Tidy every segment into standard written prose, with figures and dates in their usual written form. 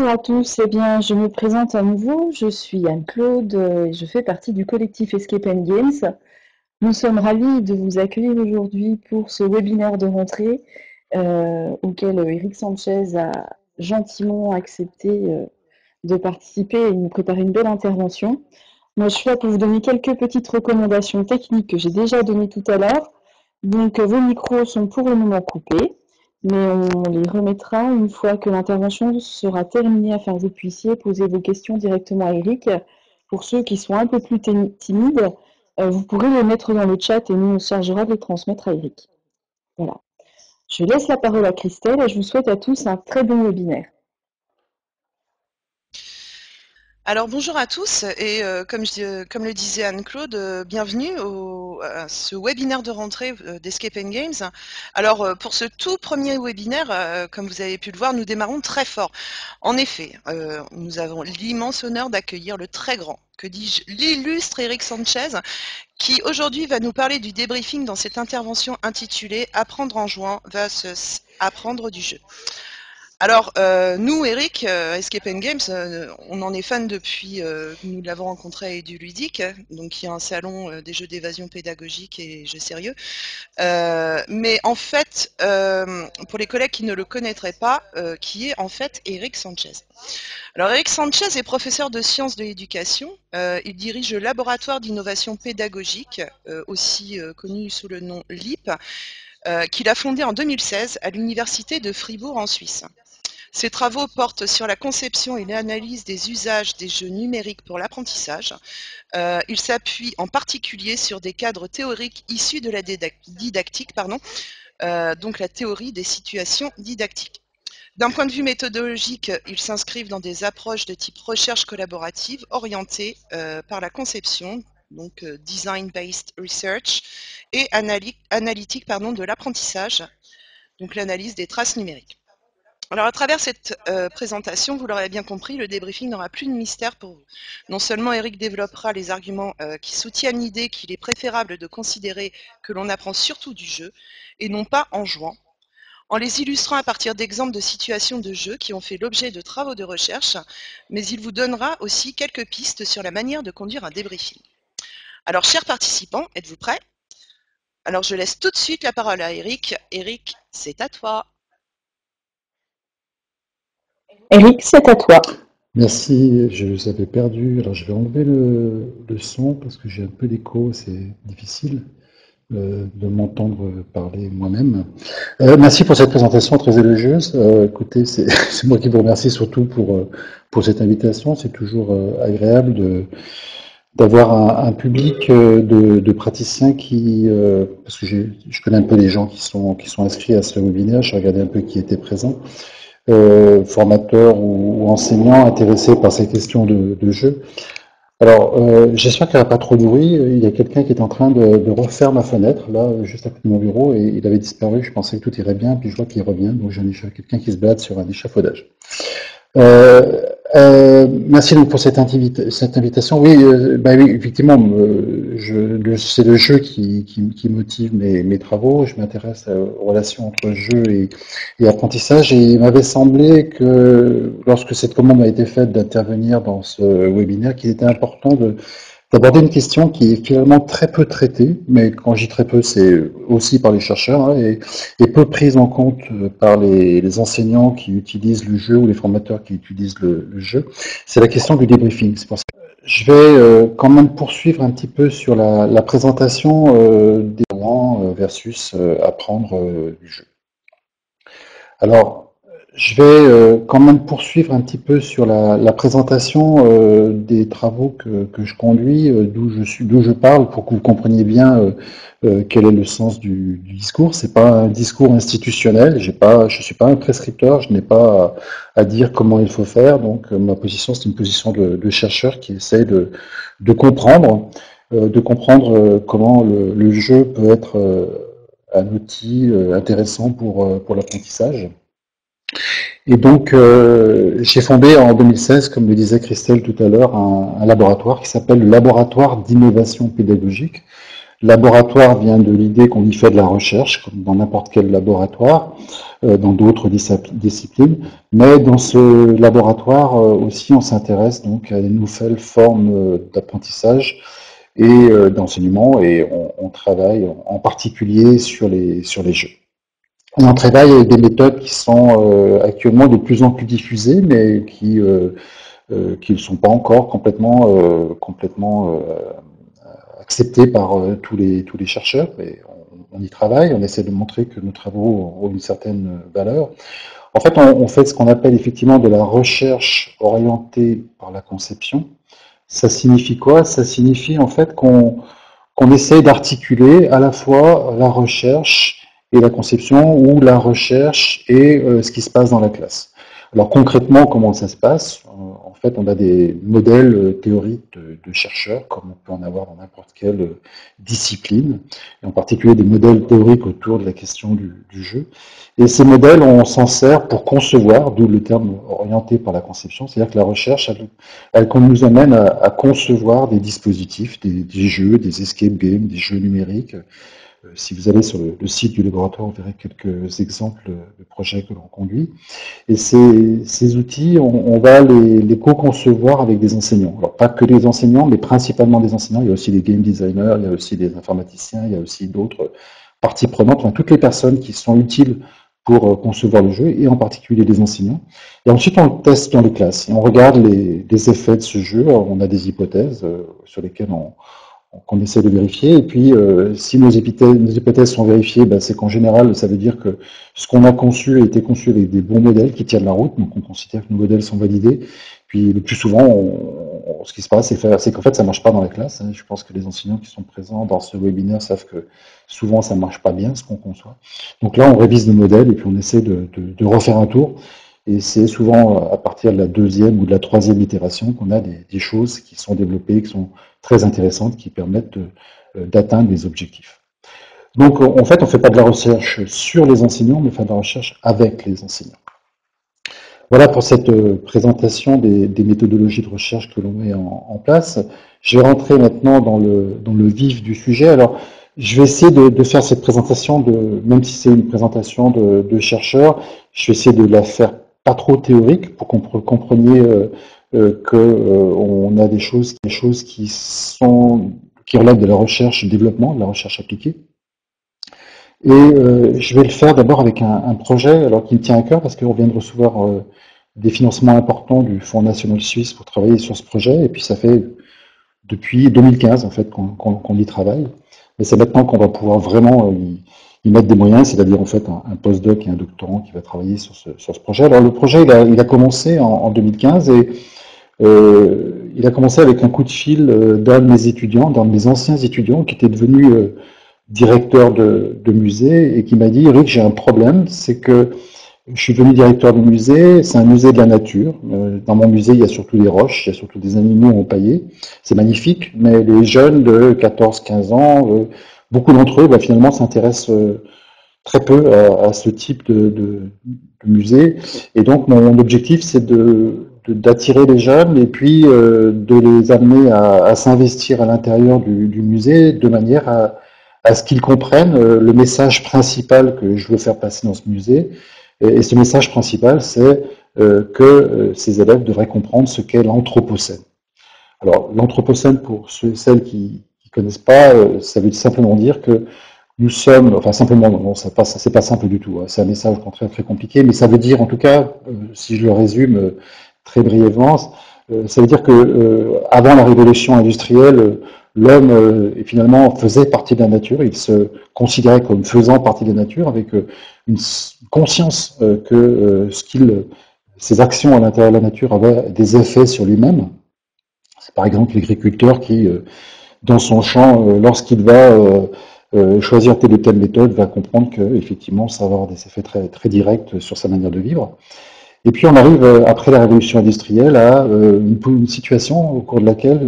Bonjour à tous, eh bien, je me présente à nouveau, je suis Anne-Claude et je fais partie du collectif Escape Games. Nous sommes ravis de vous accueillir aujourd'hui pour ce webinaire de rentrée auquel Eric Sanchez a gentiment accepté de participer et nous préparer une belle intervention. Moi, je suis là pour vous donner quelques petites recommandations techniques que j'ai déjà données tout à l'heure. Donc, vos micros sont pour le moment coupés, mais on les remettra une fois que l'intervention sera terminée afin que vous puissiez poser vos questions directement à Eric. Pour ceux qui sont un peu plus timides, vous pourrez les mettre dans le chat et nous, on se chargera de les transmettre à Eric. Voilà. Je laisse la parole à Christelle et je vous souhaite à tous un très bon webinaire. Alors bonjour à tous et comme le disait Anne-Claude, bienvenue à ce webinaire de rentrée d'Escape Games. Alors pour ce tout premier webinaire, comme vous avez pu le voir, nous démarrons très fort. En effet, nous avons l'immense honneur d'accueillir le très grand, que dis-je, l'illustre Eric Sanchez, qui aujourd'hui va nous parler du débriefing dans cette intervention intitulée « Apprendre en jouant versus apprendre du jeu ». Alors, nous, Eric, Escape Games, on en est fan depuis que nous l'avons rencontré à EduLudique, donc qui est un salon des jeux d'évasion pédagogique et jeux sérieux. Mais en fait, pour les collègues qui ne le connaîtraient pas, qui est en fait Eric Sanchez. Alors, Eric Sanchez est professeur de sciences de l'éducation. Il dirige le laboratoire d'innovation pédagogique, aussi connu sous le nom LIP, qu'il a fondé en 2016 à l'université de Fribourg en Suisse. Ses travaux portent sur la conception et l'analyse des usages des jeux numériques pour l'apprentissage. Il s'appuie en particulier sur des cadres théoriques issus de la didactique, donc la théorie des situations didactiques. D'un point de vue méthodologique, ils s'inscrivent dans des approches de type recherche collaborative orientées par la conception, donc design-based research, et analytique de l'apprentissage, donc l'analyse des traces numériques. Alors à travers cette présentation, vous l'aurez bien compris, le débriefing n'aura plus de mystère pour vous. Non seulement Eric développera les arguments qui soutiennent l'idée qu'il est préférable de considérer que l'on apprend surtout du jeu et non pas en jouant, en les illustrant à partir d'exemples de situations de jeu qui ont fait l'objet de travaux de recherche, mais il vous donnera aussi quelques pistes sur la manière de conduire un débriefing. Alors chers participants, êtes-vous prêts? Alors je laisse tout de suite la parole à Eric. Eric, c'est à toi. Eric, c'est à toi. Merci, je vous avais perdu. Alors je vais enlever le son parce que j'ai un peu d'écho, c'est difficile de m'entendre parler moi-même. Merci pour cette présentation très élogieuse. Écoutez, c'est moi qui vous remercie surtout pour cette invitation. C'est toujours agréable d'avoir un public de praticiens qui, parce que je connais un peu les gens qui sont inscrits à ce webinaire, j'ai regardé un peu qui était présent. Formateurs ou enseignants intéressés par ces questions de jeu. Alors, j'espère qu'il n'y a pas trop de bruit. Il y a quelqu'un qui est en train de refaire ma fenêtre, là, juste à côté de mon bureau, et il avait disparu. Je pensais que tout irait bien, puis je vois qu'il revient. Donc, j'ai quelqu'un qui se balade sur un échafaudage. Merci donc pour cette invitation. Oui, oui, effectivement, c'est le jeu qui motive mes travaux. Je m'intéresse aux relations entre jeu et apprentissage, et il m'avait semblé que lorsque cette commande a été faite d'intervenir dans ce webinaire, qu'il était important d'aborder une question qui est finalement très peu traitée, mais quand je dis très peu, c'est aussi par les chercheurs, hein, et peu prise en compte par les enseignants qui utilisent le jeu ou les formateurs qui utilisent le jeu. C'est la question du débriefing. C'est pour ça que je vais quand même poursuivre un petit peu sur la présentation des moments versus apprendre du jeu. Alors, je vais quand même poursuivre un petit peu sur la présentation des travaux que je conduis, d'où je parle, pour que vous compreniez bien quel est le sens du discours. C'est pas un discours institutionnel. Je suis pas un prescripteur. Je n'ai pas à dire comment il faut faire. Donc, ma position, c'est une position de chercheur qui essaye de comprendre, comment le jeu peut être un outil intéressant pour l'apprentissage. Et donc, j'ai fondé en 2016, comme le disait Christelle tout à l'heure, un laboratoire qui s'appelle le Laboratoire d'innovation pédagogique. Laboratoire vient de l'idée qu'on y fait de la recherche, comme dans n'importe quel laboratoire, dans d'autres disciplines. Mais dans ce laboratoire aussi, on s'intéresse donc à des nouvelles formes d'apprentissage et d'enseignement, et on travaille en particulier sur les jeux. Et on travaille avec des méthodes qui sont actuellement de plus en plus diffusées, mais qui ne sont pas encore complètement acceptées par tous les chercheurs. Et on y travaille, on essaie de montrer que nos travaux ont une certaine valeur. En fait, on fait ce qu'on appelle effectivement de la recherche orientée par la conception. Ça signifie quoi? Ça signifie en fait qu'on essaie d'articuler à la fois la recherche et la conception, ou la recherche et ce qui se passe dans la classe. Alors concrètement, comment ça se passe? En fait, on a des modèles théoriques de chercheurs, comme on peut en avoir dans n'importe quelle discipline, et en particulier des modèles théoriques autour de la question du jeu. Et ces modèles, on s'en sert pour concevoir, d'où le terme orienté par la conception, c'est-à-dire que la recherche, elle nous amène à concevoir des dispositifs, des jeux, des escape games, des jeux numériques. Si vous allez sur le site du laboratoire, vous verrez quelques exemples de projets que l'on conduit. Et ces outils, on va les co-concevoir avec des enseignants. Alors pas que des enseignants, mais principalement des enseignants. Il y a aussi des game designers, il y a aussi des informaticiens, il y a aussi d'autres parties prenantes, enfin, toutes les personnes qui sont utiles pour concevoir le jeu, et en particulier des enseignants. Et ensuite, on le teste dans les classes. Et on regarde les effets de ce jeu. Alors, on a des hypothèses sur lesquelles qu'on essaie de vérifier. Et puis, si nos hypothèses sont vérifiées, ben, c'est qu'en général, ça veut dire que ce qu'on a conçu a été conçu avec des bons modèles qui tiennent la route. Donc, on considère que nos modèles sont validés. Puis, le plus souvent, ce qui se passe, c'est qu'en fait, ça marche pas dans la classe. Je pense que les enseignants qui sont présents dans ce webinaire savent que souvent, ça marche pas bien, ce qu'on conçoit. Donc là, on révise nos modèles et puis on essaie de refaire un tour. Et c'est souvent à partir de la deuxième ou de la troisième itération qu'on a des choses qui sont développées, qui sont très intéressantes, qui permettent d'atteindre les objectifs. Donc en fait, on ne fait pas de la recherche sur les enseignants, mais on fait de la recherche avec les enseignants. Voilà pour cette présentation des méthodologies de recherche que l'on met en place. Je vais rentrer maintenant dans le vif du sujet. Alors, je vais essayer de faire cette présentation, même si c'est une présentation de chercheurs, je vais essayer de la faire pas trop théorique pour que vous compreniez qu'on a des choses qui relèvent de la recherche et développement, de la recherche appliquée. Et je vais le faire d'abord avec un projet alors qui me tient à cœur, parce qu'on vient de recevoir des financements importants du Fonds national suisse pour travailler sur ce projet, et puis ça fait depuis 2015 en fait qu'on y travaille. Mais c'est maintenant qu'on va pouvoir vraiment y mettre des moyens, c'est-à-dire en fait un postdoc et un doctorant qui va travailler sur ce projet. Alors le projet il a commencé en 2015, et il a commencé avec un coup de fil d'un de mes étudiants, d'un de mes anciens étudiants qui était devenu directeur de musée, et qui m'a dit: Eric, j'ai un problème, c'est que je suis devenu directeur de musée, c'est un musée de la nature. Dans mon musée, il y a surtout des roches, il y a surtout des animaux empaillés. C'est magnifique, mais les jeunes de 14-15 ans, beaucoup d'entre eux, finalement, s'intéressent très peu à ce type de musée. Et donc, mon objectif, c'est d'attirer les jeunes, et puis de les amener à s'investir à l'intérieur du musée, de manière à ce qu'ils comprennent le message principal que je veux faire passer dans ce musée. Et ce message principal, c'est que ces élèves devraient comprendre ce qu'est l'anthropocène. Alors, l'anthropocène, pour ceux et celles qui ne connaissent pas, ça veut simplement dire que nous sommes, enfin simplement, non, c'est pas simple du tout, c'est un message au contraire très compliqué, mais ça veut dire, en tout cas, si je le résume très brièvement, ça veut dire que avant la révolution industrielle, l'homme finalement faisait partie de la nature, il se considérait comme faisant partie de la nature, avec une conscience que ses actions à l'intérieur de la nature avaient des effets sur lui-même. C'est par exemple l'agriculteur qui, dans son champ, lorsqu'il va choisir telle ou telle méthode, va comprendre que effectivement ça va avoir des effets très, très directs sur sa manière de vivre. Et puis on arrive, après la révolution industrielle, à une situation au cours de laquelle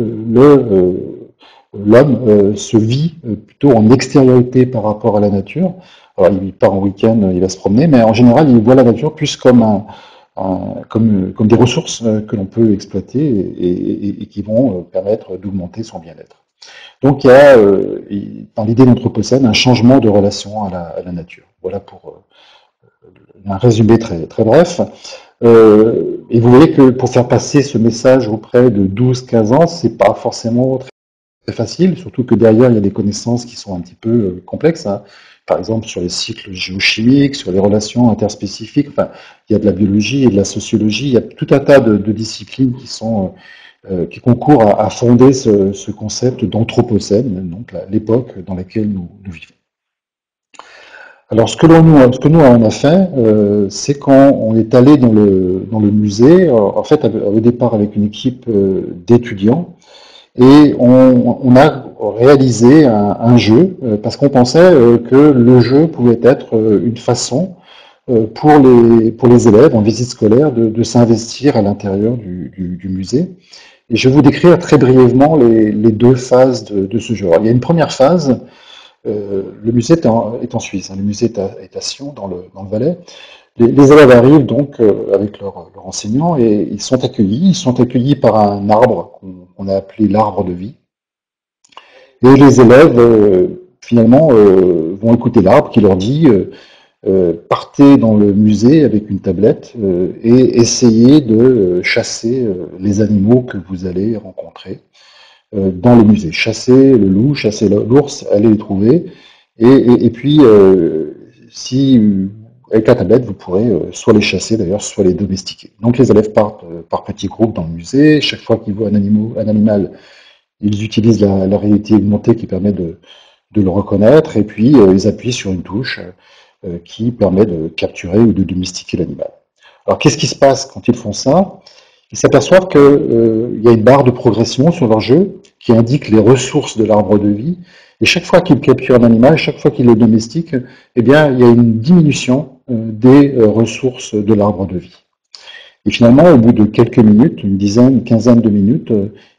l'homme se vit plutôt en extériorité par rapport à la nature. Alors il part en week-end, il va se promener, mais en général il voit la nature plus comme des ressources que l'on peut exploiter et qui vont permettre d'augmenter son bien-être. Donc il y a, dans l'idée d'Anthropocène, un changement de relation à la nature. Voilà pour un résumé très, très bref. Et vous voyez que pour faire passer ce message auprès de 12-15 ans, c'est pas forcément très facile, surtout que derrière, il y a des connaissances qui sont un petit peu complexes, hein. Par exemple, sur les cycles géochimiques, sur les relations interspécifiques, enfin, il y a de la biologie et de la sociologie, il y a tout un tas de disciplines qui concourent à fonder ce concept d'anthropocène, donc l'époque dans laquelle nous vivons. Alors, ce que nous on a fait, c'est quand on est allé dans le musée, en fait, au départ avec une équipe d'étudiants, et on a réalisé un jeu, parce qu'on pensait que le jeu pouvait être une façon pour les élèves en visite scolaire de s'investir à l'intérieur du musée. Et je vais vous décrire très brièvement les deux phases de ce jeu. Alors, il y a une première phase. Le musée est en Suisse, hein, le musée est à Sion, dans le Valais. Les élèves arrivent donc avec leur enseignant et ils sont accueillis. Ils sont accueillis par un arbre qu'on a appelé l'arbre de vie. Et les élèves, finalement, vont écouter l'arbre qui leur dit partez dans le musée avec une tablette et essayez de chasser les animaux que vous allez rencontrer dans le musée. Chasser le loup, chasser l'ours, allez les trouver. Et puis, si avec la tablette, vous pourrez soit les chasser d'ailleurs, soit les domestiquer. Donc les élèves partent par petits groupes dans le musée. Chaque fois qu'ils voient un animal, ils utilisent la réalité augmentée qui permet de le reconnaître. Et puis, ils appuient sur une touche qui permet de capturer ou de domestiquer l'animal. Alors qu'est-ce qui se passe quand ils font ça? Ils s'aperçoivent qu'il y a une barre de progression sur leur jeu qui indique les ressources de l'arbre de vie. Et chaque fois qu'ils capturent un animal, chaque fois qu'ils le domestiquent, eh bien, il y a une diminution des ressources de l'arbre de vie. Et finalement, au bout de quelques minutes, une dizaine, une quinzaine de minutes,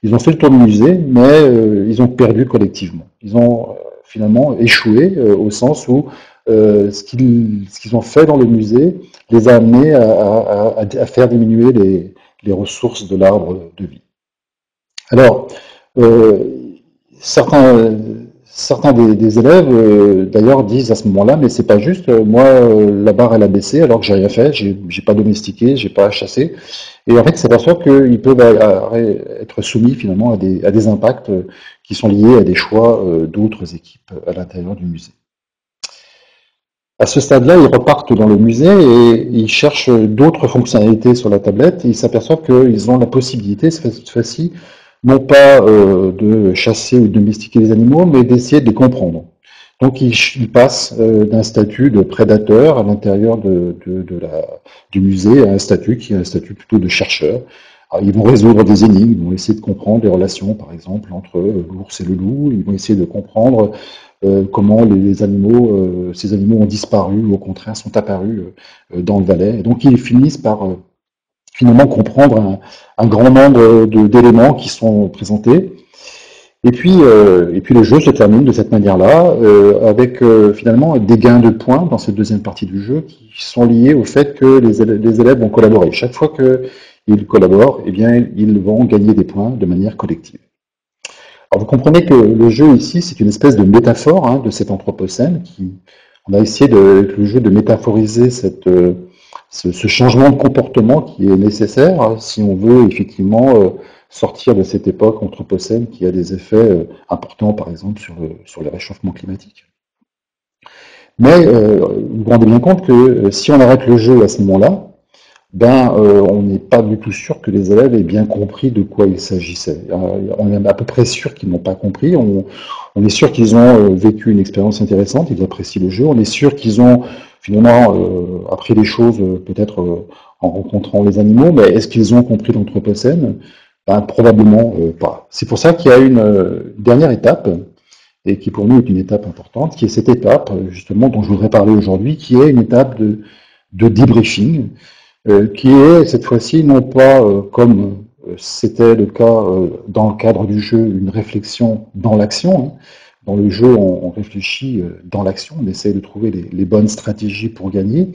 ils ont fait le tour du musée, mais ils ont perdu collectivement. Ils ont finalement échoué au sens où ce qu'ils ont fait dans le musée les a amenés à faire diminuer les ressources de l'arbre de vie. Alors, certains des élèves, d'ailleurs, disent à ce moment-là, mais c'est pas juste, moi, la barre, elle a baissé, alors que j'ai rien fait, j'ai pas domestiqué, j'ai pas chassé. Et en fait, ils s'aperçoivent qu'ils peuvent être soumis finalement à des impacts qui sont liés à des choix d'autres équipes à l'intérieur du musée. À ce stade-là, ils repartent dans le musée et ils cherchent d'autres fonctionnalités sur la tablette et ils s'aperçoivent qu'ils ont la possibilité, cette fois-ci, non pas de chasser ou de domestiquer les animaux, mais d'essayer de les comprendre. Donc ils passent d'un statut de prédateur à l'intérieur du musée à un statut qui est un statut plutôt de chercheur. Alors, ils vont résoudre des énigmes, ils vont essayer de comprendre les relations, par exemple, entre l'ours et le loup, ils vont essayer de comprendre comment ces animaux ont disparu ou au contraire sont apparus dans le Valais. Et donc ils finissent par finalement comprendre un grand nombre d'éléments qui sont présentés. Et puis le jeu se termine de cette manière-là, avec finalement des gains de points dans cette deuxième partie du jeu qui sont liés au fait que les élèves vont collaborer. Chaque fois qu'ils collaborent, eh bien, ils vont gagner des points de manière collective. Alors vous comprenez que le jeu ici, c'est une espèce de métaphore hein, de cet anthropocène. On a essayé avec le jeu de métaphoriser ce changement de comportement qui est nécessaire hein, si on veut effectivement sortir de cette époque anthropocène qui a des effets importants, par exemple, sur le réchauffement climatique. Mais vous vous rendez bien compte que si on arrête le jeu à ce moment-là, on n'est pas du tout sûr que les élèves aient bien compris de quoi il s'agissait. On est à peu près sûr qu'ils n'ont pas compris. On est sûr qu'ils ont vécu une expérience intéressante, ils apprécient le jeu. On est sûr qu'ils ont finalement appris des choses peut-être en rencontrant les animaux, mais est-ce qu'ils ont compris l'anthropocène? Probablement pas. C'est pour ça qu'il y a une dernière étape, et qui pour nous est une étape importante, qui est cette étape justement dont je voudrais parler aujourd'hui, qui est une étape de debriefing, qui est cette fois-ci non pas comme c'était le cas dans le cadre du jeu, une réflexion dans l'action. Hein. Dans le jeu, on réfléchit dans l'action, on essaie de trouver les bonnes stratégies pour gagner.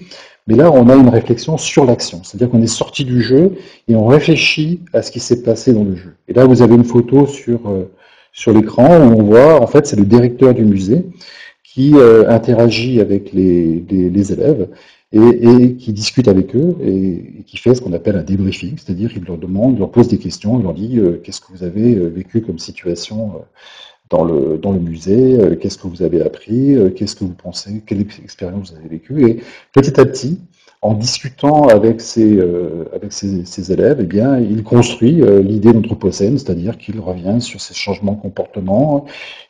Mais là, on a une réflexion sur l'action. C'est-à-dire qu'on est sorti du jeu et on réfléchit à ce qui s'est passé dans le jeu. Et là, vous avez une photo sur Sur l'écran, on voit, en fait, c'est le directeur du musée qui interagit avec les élèves et qui discute avec eux et qui fait ce qu'on appelle un débriefing, c'est-à-dire qu'il leur demande, il leur pose des questions, il leur dit qu'est-ce que vous avez vécu comme situation dans le musée, qu'est-ce que vous avez appris, qu'est-ce que vous pensez, quelle expérience vous avez vécue. Et petit à petit, en discutant avec ses élèves, eh bien, il construit l'idée d'anthropocène, c'est-à-dire qu'il revient sur ces changements de comportement,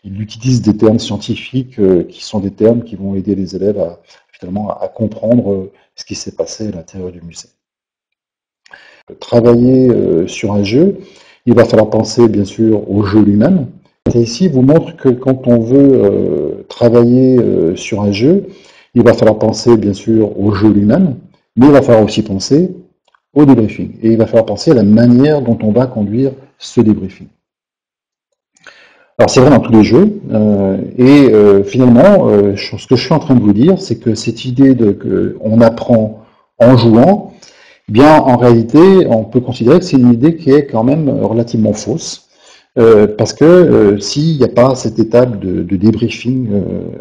il utilise des termes scientifiques qui sont des termes qui vont aider les élèves finalement, à comprendre ce qui s'est passé à l'intérieur du musée. Travailler sur un jeu, il va falloir penser bien sûr au jeu lui-même. Et ici vous montre que quand on veut travailler sur un jeu, il va falloir penser bien sûr au jeu lui-même, mais il va falloir aussi penser au débriefing. Et il va falloir penser à la manière dont on va conduire ce débriefing. Alors c'est vrai dans tous les jeux, finalement, ce que je suis en train de vous dire, c'est que cette idée qu'on apprend en jouant, eh bien en réalité, on peut considérer que c'est une idée qui est quand même relativement fausse, parce que s'il n'y a pas cette étape de débriefing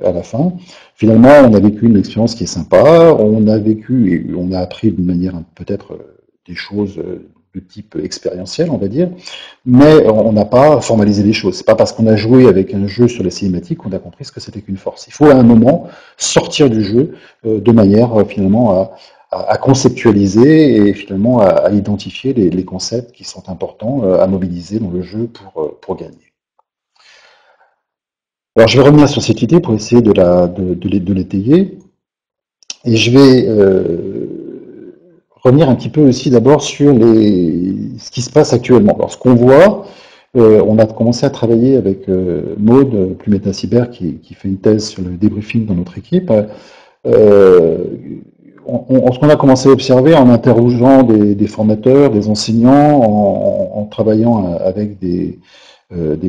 à la fin, finalement on a vécu une expérience qui est sympa, on a vécu et on a appris d'une manière peut-être des choses de type expérientiel, on va dire, mais on n'a pas formalisé les choses. C'est pas parce qu'on a joué avec un jeu sur les cinématiques qu'on a compris ce que c'était qu'une force. Il faut à un moment sortir du jeu de manière finalement à conceptualiser et finalement à identifier les concepts qui sont importants à mobiliser dans le jeu pour gagner. Alors je vais revenir sur cette idée pour essayer de l'étayer. Et je vais revenir un petit peu aussi d'abord sur ce qui se passe actuellement. Alors ce qu'on voit, on a commencé à travailler avec Maud Plumetta-Sibert qui fait une thèse sur le débriefing dans notre équipe. Ce qu'on a commencé à observer en interrogeant des formateurs, des enseignants, en travaillant avec des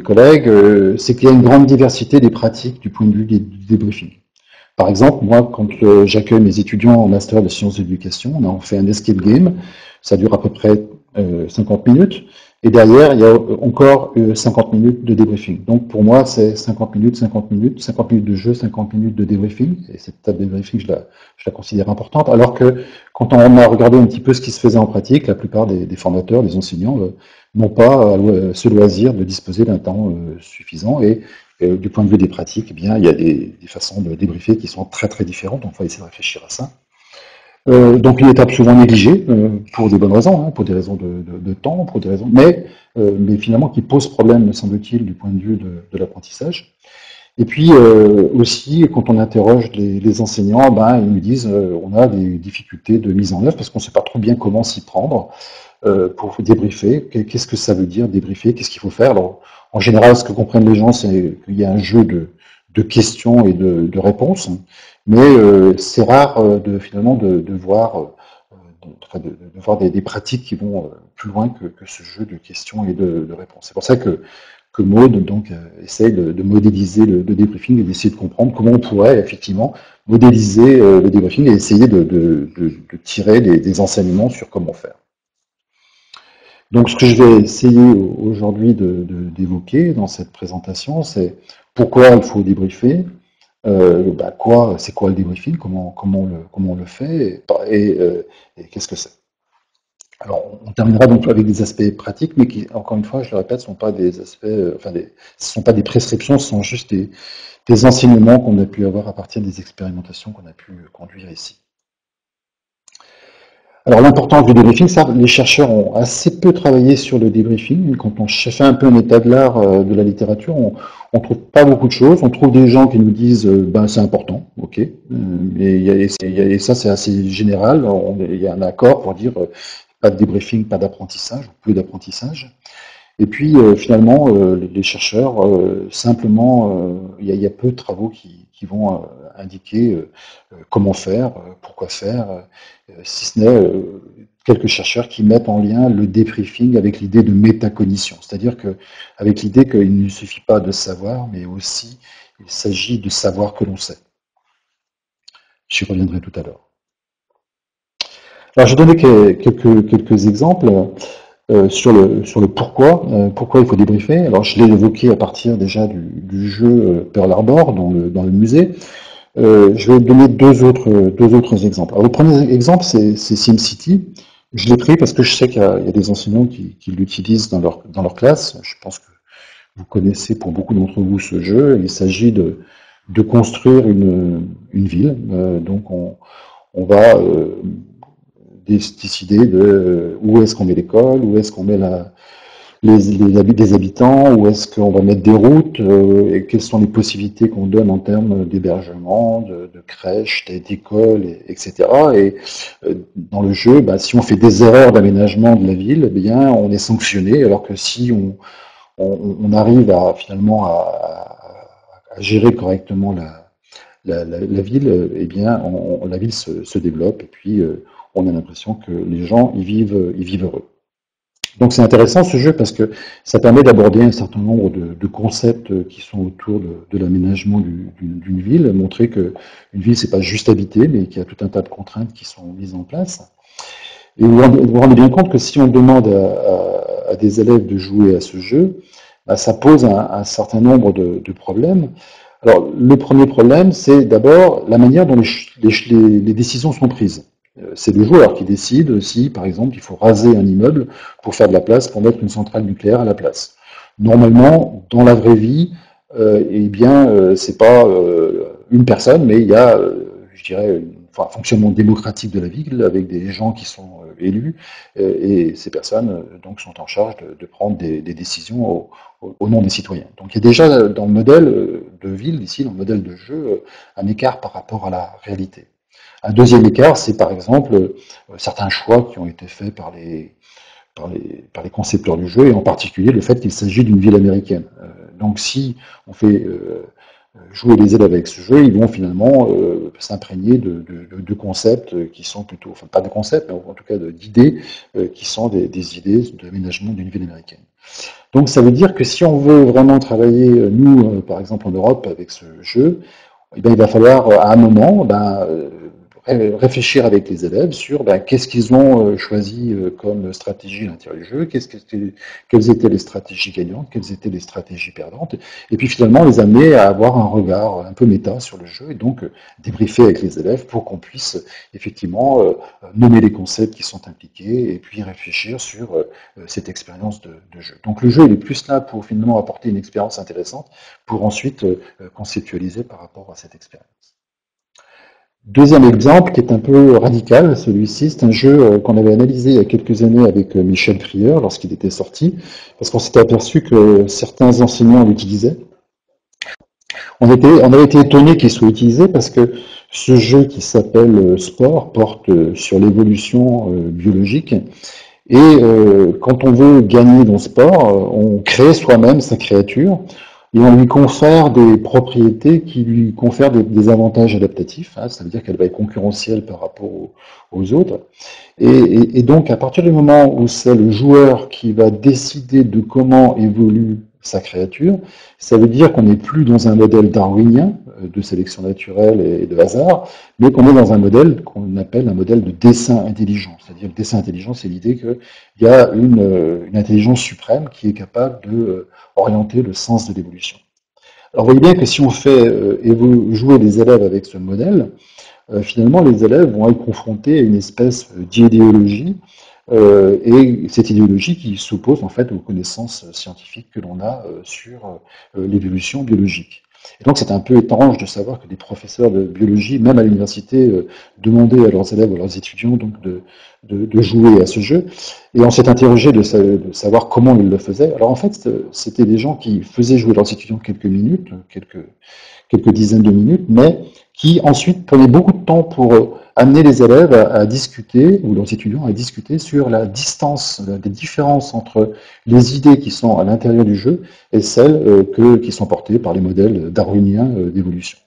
collègues, c'est qu'il y a une grande diversité des pratiques du point de vue du débriefing. Par exemple, moi, quand j'accueille mes étudiants en master de sciences de l'éducation, on fait un escape game, ça dure à peu près 50 minutes, et derrière, il y a encore 50 minutes de débriefing. Donc pour moi, c'est 50 minutes, 50 minutes, 50 minutes de jeu, 50 minutes de débriefing, et cette étape de débriefing, je la considère importante, alors que quand on a regardé un petit peu ce qui se faisait en pratique, la plupart des formateurs, des enseignants, n'ont pas ce loisir de disposer d'un temps suffisant, et du point de vue des pratiques, eh bien, il y a des façons de débriefer qui sont très très différentes, donc il faut essayer de réfléchir à ça. Donc une étape souvent négligée, pour des bonnes raisons, hein, pour des raisons de temps, pour des raisons, mais finalement qui pose problème, me semble-t-il, du point de vue de l'apprentissage. Et puis aussi, quand on interroge les enseignants, ben, ils nous disent on a des difficultés de mise en œuvre parce qu'on ne sait pas trop bien comment s'y prendre pour débriefer. Qu'est-ce que ça veut dire débriefer? Qu'est-ce qu'il faut faire? Alors, en général, ce que comprennent les gens, c'est qu'il y a un jeu de questions et de réponses, mais c'est rare finalement de voir, de voir des pratiques qui vont plus loin que ce jeu de questions et de réponses. C'est pour ça que Maud donc, essaye de modéliser le débriefing et d'essayer de comprendre comment on pourrait effectivement modéliser le débriefing et essayer de tirer des enseignements sur comment faire. Donc ce que je vais essayer aujourd'hui d'évoquer dans cette présentation, c'est pourquoi il faut débriefer, c'est quoi le débriefing, comment on le fait et qu'est-ce que c'est. Alors, on terminera donc avec des aspects pratiques, mais qui, encore une fois, je le répète, ne sont pas des aspects, ce sont pas des prescriptions, ce sont juste des enseignements qu'on a pu avoir à partir des expérimentations qu'on a pu conduire ici. Alors, l'importance du débriefing, ça, les chercheurs ont assez peu travaillé sur le débriefing. Quand on fait un peu un état de l'art de la littérature, on trouve pas beaucoup de choses. On trouve des gens qui nous disent, c'est important, ok. Et ça, c'est assez général. Il y a un accord pour dire pas de débriefing, pas d'apprentissage, peu d'apprentissage. Et puis finalement, les chercheurs, simplement, il y a peu de travaux qui vont indiquer comment faire, pourquoi faire, si ce n'est quelques chercheurs qui mettent en lien le débriefing avec l'idée de métacognition, c'est-à-dire avec l'idée qu'il ne suffit pas de savoir, mais aussi il s'agit de savoir que l'on sait. J'y reviendrai tout à l'heure. Alors, je vais donner quelques exemples. sur le pourquoi il faut débriefer. Alors je l'ai évoqué à partir déjà du jeu Pearl Harbor dans le musée. Je vais donner deux autres exemples. Alors, le premier exemple, c'est SimCity. Je l'ai pris parce que je sais qu'il y a des enseignants qui l'utilisent dans leur classe. Je pense que vous connaissez pour beaucoup d'entre vous ce jeu. Il s'agit de construire une ville. Donc on va décider de où est-ce qu'on met l'école, où est-ce qu'on met des habitants, où est-ce qu'on va mettre des routes, et quelles sont les possibilités qu'on donne en termes d'hébergement, de crèches, d'écoles, etc. Et dans le jeu, bah, si on fait des erreurs d'aménagement de la ville, eh bien, on est sanctionné, alors que si on arrive finalement à gérer correctement la ville, eh bien, la ville se développe et puis on a l'impression que les gens y vivent heureux. Donc c'est intéressant ce jeu parce que ça permet d'aborder un certain nombre de concepts qui sont autour de l'aménagement d'une ville, montrer que une ville c'est pas juste habiter, mais qu'il y a tout un tas de contraintes qui sont mises en place. Et vous vous rendez bien compte que si on demande à des élèves de jouer à ce jeu, bah, ça pose un certain nombre de problèmes. Alors, le premier problème, c'est d'abord la manière dont les décisions sont prises. C'est le joueur qui décide si, par exemple, il faut raser un immeuble pour faire de la place, pour mettre une centrale nucléaire à la place. Normalement, dans la vraie vie, eh bien, c'est pas une personne, mais il y a, je dirais, un fonctionnement démocratique de la ville avec des gens qui sont élus et ces personnes donc sont en charge de prendre des décisions au nom des citoyens. Donc il y a déjà dans le modèle de ville, ici, dans le modèle de jeu, un écart par rapport à la réalité. Un deuxième écart, c'est par exemple certains choix qui ont été faits par les concepteurs du jeu, et en particulier le fait qu'il s'agit d'une ville américaine. Donc si on fait jouer les élèves avec ce jeu, ils vont finalement s'imprégner de concepts qui sont plutôt, enfin pas de concepts, mais en tout cas d'idées qui sont des idées d'aménagement d'une ville américaine. Donc ça veut dire que si on veut vraiment travailler, nous, par exemple en Europe, avec ce jeu, eh bien, il va falloir à un moment réfléchir avec les élèves sur qu'est-ce qu'ils ont choisi comme stratégie à l'intérieur du jeu, quelles étaient les stratégies gagnantes, quelles étaient les stratégies perdantes, et puis finalement les amener à avoir un regard un peu méta sur le jeu, et donc débriefer avec les élèves pour qu'on puisse effectivement nommer les concepts qui sont impliqués, et puis réfléchir sur cette expérience de jeu. Donc le jeu il est plus là pour finalement apporter une expérience intéressante, pour ensuite conceptualiser par rapport à cette expérience. Deuxième exemple qui est un peu radical, celui-ci, c'est un jeu qu'on avait analysé il y a quelques années avec Michel Crieur lorsqu'il était sorti, parce qu'on s'était aperçu que certains enseignants l'utilisaient. On avait été étonnés qu'il soit utilisé parce que ce jeu qui s'appelle Sport porte sur l'évolution biologique. Et quand on veut gagner dans le sport, on crée soi-même sa créature et on lui confère des propriétés qui lui confèrent des avantages adaptatifs. Hein, ça veut dire qu'elle va être concurrentielle par rapport aux autres. Et donc, à partir du moment où c'est le joueur qui va décider de comment évolue sa créature, ça veut dire qu'on n'est plus dans un modèle darwinien de sélection naturelle et de hasard, mais qu'on est dans un modèle qu'on appelle un modèle de dessin intelligent. C'est-à-dire le dessin intelligent, c'est l'idée qu'il y a une intelligence suprême qui est capable de orienter le sens de l'évolution. Alors vous voyez bien que si on fait jouer les élèves avec ce modèle, finalement les élèves vont être confrontés à une espèce d'idéologie, et cette idéologie qui s'oppose en fait aux connaissances scientifiques que l'on a sur l'évolution biologique. Et donc c'est un peu étrange de savoir que des professeurs de biologie, même à l'université, demandaient à leurs élèves ou à leurs étudiants donc de jouer à ce jeu. Et on s'est interrogé de savoir comment ils le faisaient. Alors en fait, c'était des gens qui faisaient jouer leurs étudiants quelques minutes, quelques dizaines de minutes, mais qui ensuite prenaient beaucoup de temps pour amener les élèves à discuter, ou leurs étudiants à discuter sur la distance, des différences entre les idées qui sont à l'intérieur du jeu et celles qui sont portées par les modèles darwiniens d'évolution.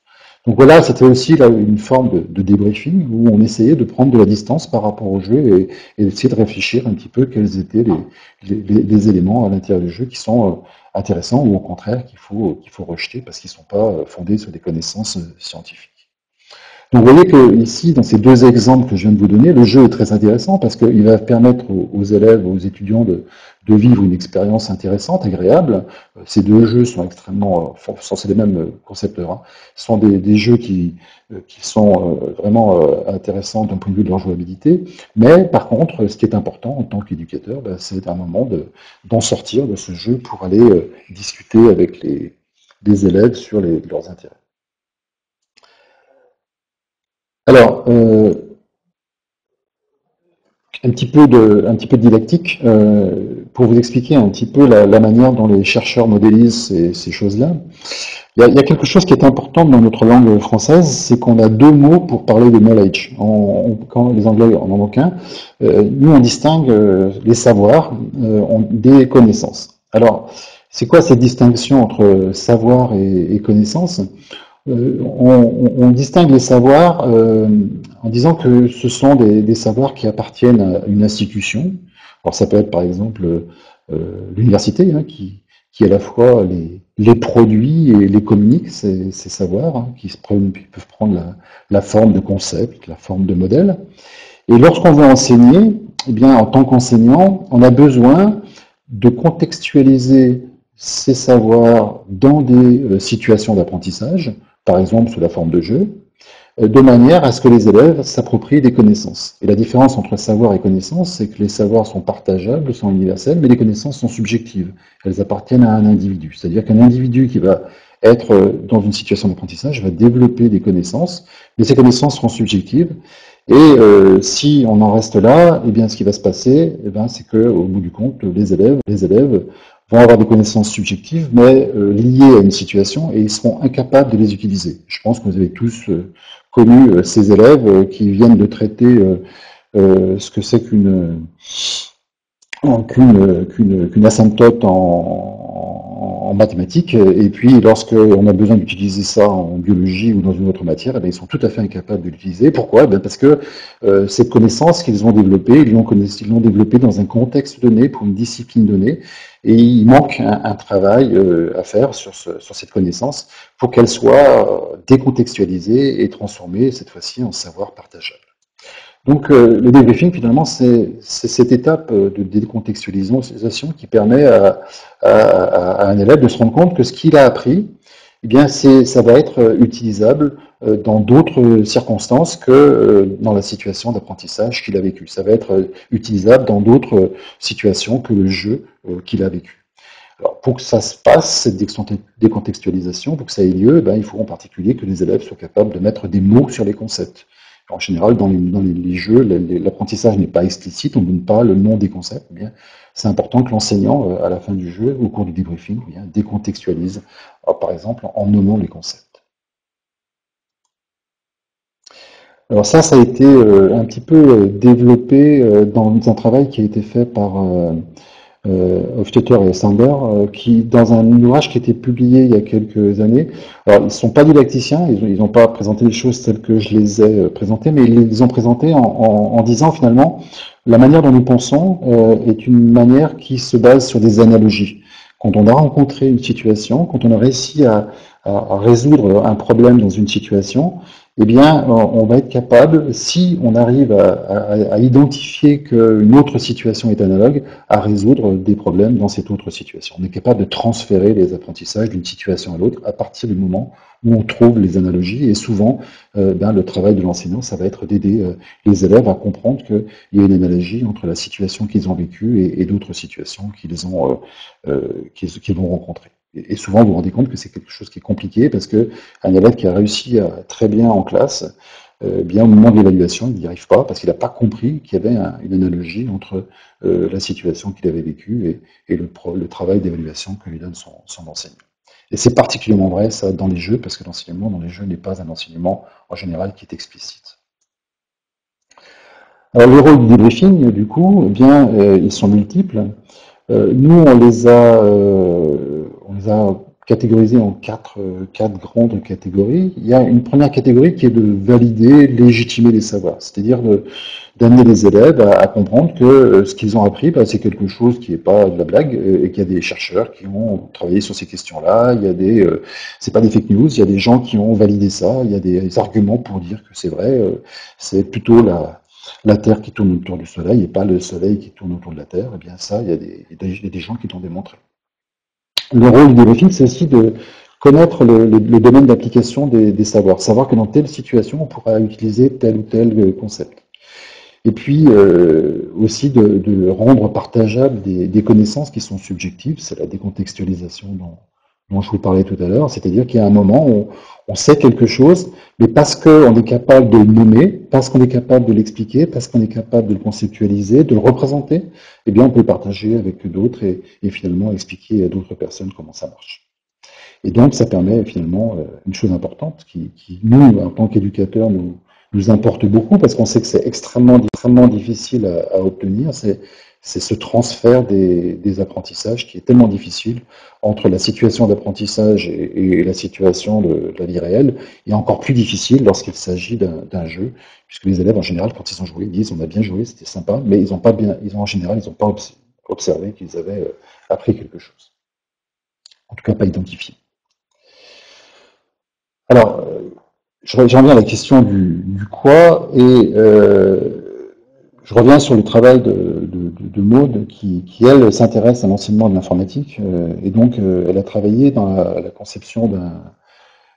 Donc voilà, c'était aussi là une forme de débriefing où on essayait de prendre de la distance par rapport au jeu et d'essayer de réfléchir un petit peu quels étaient les éléments à l'intérieur du jeu qui sont intéressants ou au contraire qu'il faut rejeter parce qu'ils ne sont pas fondés sur des connaissances scientifiques. Donc vous voyez que ici, dans ces deux exemples que je viens de vous donner, le jeu est très intéressant parce qu'il va permettre aux élèves, aux étudiants de vivre une expérience intéressante, agréable. Ces deux jeux sont extrêmement, c'est les mêmes concepteurs, hein. Ce sont des jeux qui sont vraiment intéressants d'un point de vue de leur jouabilité. Mais par contre, ce qui est important en tant qu'éducateur, ben, c'est un moment d'en sortir de ce jeu pour aller discuter avec les élèves sur leurs intérêts. Alors, un petit peu de didactique pour vous expliquer un petit peu la manière dont les chercheurs modélisent ces choses-là. Il y a quelque chose qui est important dans notre langue française, c'est qu'on a deux mots pour parler de knowledge. Quand les Anglais en ont qu'un, nous on distingue les savoirs des connaissances. Alors, c'est quoi cette distinction entre savoir et connaissance? On distingue les savoirs en disant que ce sont des savoirs qui appartiennent à une institution. Alors ça peut être par exemple l'université, hein, qui à la fois les produit et les communique, ces savoirs, hein, qui peuvent prendre la forme de concepts, la forme de modèles. Et lorsqu'on veut enseigner, eh bien, en tant qu'enseignant, on a besoin de contextualiser ces savoirs dans des situations d'apprentissage, par exemple sous la forme de jeu, de manière à ce que les élèves s'approprient des connaissances. Et la différence entre savoir et connaissance, c'est que les savoirs sont partageables, sont universels, mais les connaissances sont subjectives. Elles appartiennent à un individu. C'est-à-dire qu'un individu qui va être dans une situation d'apprentissage va développer des connaissances, mais ces connaissances seront subjectives. Et si on en reste là, eh bien, ce qui va se passer, eh bien, c'est qu'au bout du compte, les élèves vont avoir des connaissances subjectives, mais liées à une situation, et ils seront incapables de les utiliser. Je pense que vous avez tous connu ces élèves qui viennent de traiter ce que c'est qu'une asymptote en mathématiques, et puis lorsqu'on a besoin d'utiliser ça en biologie ou dans une autre matière, eh bien, ils sont tout à fait incapables de l'utiliser. Pourquoi? Eh bien, parce que cette connaissance qu'ils ont développée, ils l'ont développée dans un contexte donné, pour une discipline donnée, et il manque un travail à faire sur cette connaissance pour qu'elle soit décontextualisée et transformée, cette fois-ci, en savoir partageable. Donc le débriefing, finalement, c'est cette étape de décontextualisation qui permet à un élève de se rendre compte que ce qu'il a appris, eh bien, ça va être utilisable dans d'autres circonstances que dans la situation d'apprentissage qu'il a vécu. Ça va être utilisable dans d'autres situations que le jeu qu'il a vécu. Alors, pour que ça se passe, cette décontextualisation, pour que ça ait lieu, il faut en particulier que les élèves soient capables de mettre des mots sur les concepts. En général, dans les jeux, l'apprentissage n'est pas explicite, on ne donne pas le nom des concepts. Eh bien, c'est important que l'enseignant, à la fin du jeu, au cours du débriefing, eh bien, décontextualise, par exemple, en nommant les concepts. Alors ça a été un petit peu développé dans un travail qui a été fait par Hofstetter et Sander, qui, dans un ouvrage qui a été publié il y a quelques années, alors ils ne sont pas didacticiens, ils n'ont pas présenté les choses telles que je les ai présentées, mais ils les ont présentées en disant finalement, la manière dont nous pensons est une manière qui se base sur des analogies. Quand on a rencontré une situation, quand on a réussi à résoudre un problème dans une situation, eh bien, on va être capable, si on arrive à identifier qu'une autre situation est analogue, à résoudre des problèmes dans cette autre situation. On est capable de transférer les apprentissages d'une situation à l'autre à partir du moment où on trouve les analogies. Et souvent, le travail de l'enseignant, ça va être d'aider les élèves à comprendre qu'il y a une analogie entre la situation qu'ils ont vécue et d'autres situations qu'ils vont rencontrer. Et souvent, vous vous rendez compte que c'est quelque chose qui est compliqué parce qu'un élève qui a réussi très bien en classe, bien au moment de l'évaluation, il n'y arrive pas parce qu'il n'a pas compris qu'il y avait une analogie entre la situation qu'il avait vécue et le travail d'évaluation que lui donne son enseignant. Et c'est particulièrement vrai ça dans les jeux parce que l'enseignement dans les jeux n'est pas un enseignement en général qui est explicite. Alors les rôles du débriefing, du coup, eh bien, ils sont multiples. Nous, on les a catégorisé en quatre grandes catégories. Il y a une première catégorie qui est de valider, légitimer les savoirs, c'est-à-dire d'amener les élèves à comprendre que ce qu'ils ont appris, bah, c'est quelque chose qui n'est pas de la blague et qu'il y a des chercheurs qui ont travaillé sur ces questions-là. Il y a c'est pas des fake news, il y a des gens qui ont validé ça. Il y a des arguments pour dire que c'est vrai. C'est plutôt la Terre qui tourne autour du Soleil et pas le Soleil qui tourne autour de la Terre. Eh bien ça, il y a des gens qui l'ont démontré. Le rôle du débriefing, c'est aussi de connaître le domaine d'application des savoirs, savoir que dans telle situation, on pourra utiliser tel ou tel concept. Et puis aussi de rendre partageables des connaissances qui sont subjectives, c'est la décontextualisation dont je vous parlais tout à l'heure, c'est-à-dire qu'il y a un moment où on sait quelque chose, mais parce qu'on est capable de le nommer, parce qu'on est capable de l'expliquer, parce qu'on est capable de le conceptualiser, de le représenter, eh bien on peut le partager avec d'autres et finalement expliquer à d'autres personnes comment ça marche. Et donc ça permet finalement une chose importante qui nous, en tant qu'éducateurs, nous importe beaucoup parce qu'on sait que c'est extrêmement difficile à obtenir, c'est ce transfert des apprentissages qui est tellement difficile entre la situation d'apprentissage et la situation de la vie réelle, et encore plus difficile lorsqu'il s'agit d'un jeu, puisque les élèves en général, quand ils ont joué, ils disent on a bien joué, c'était sympa, mais ils n'ont pas observé qu'ils avaient appris quelque chose. En tout cas, pas identifié. Alors, j'en reviens à la question du quoi, et je reviens sur le travail de Maud, qui elle, s'intéresse à l'enseignement de l'informatique, et donc elle a travaillé dans la conception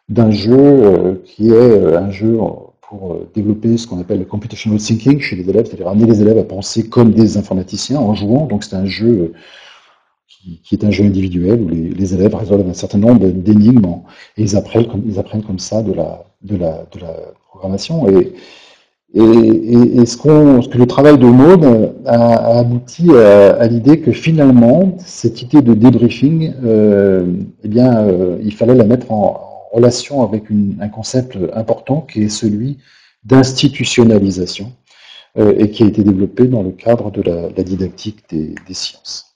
d'un jeu qui est un jeu pour développer ce qu'on appelle le computational thinking chez les élèves, c'est-à-dire amener les élèves à penser comme des informaticiens en jouant. Donc c'est un jeu qui est un jeu individuel où les élèves résolvent un certain nombre d'énigmes et ils apprennent comme ça de la programmation. Et ce que le travail de Maud a abouti à l'idée que finalement, cette idée de débriefing, il fallait la mettre en relation avec un concept important qui est celui d'institutionnalisation et qui a été développé dans le cadre de la didactique des sciences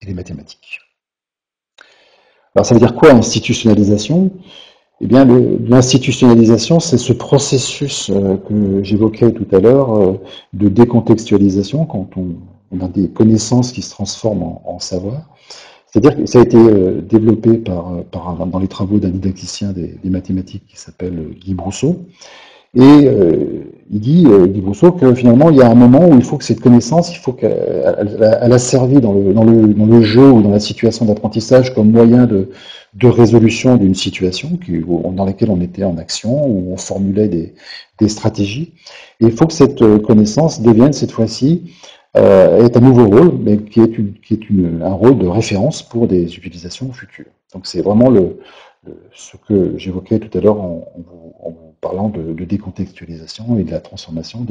et des mathématiques. Alors ça veut dire quoi institutionnalisation ? Eh bien, l'institutionnalisation, c'est ce processus que j'évoquais tout à l'heure de décontextualisation quand on a des connaissances qui se transforment en savoir. C'est-à-dire que ça a été développé dans les travaux d'un didacticien des mathématiques qui s'appelle Guy Brousseau. Et il dit, Guy Brousseau, que finalement, il y a un moment où il faut que cette connaissance, il faut qu'elle a servi dans le jeu ou dans la situation d'apprentissage comme moyen de résolution d'une situation dans laquelle on était en action, où on formulait des stratégies. Et il faut que cette connaissance devienne cette fois-ci est un nouveau rôle, mais qui est un rôle de référence pour des utilisations futures. Donc c'est vraiment ce que j'évoquais tout à l'heure en vous parlant de décontextualisation et de la transformation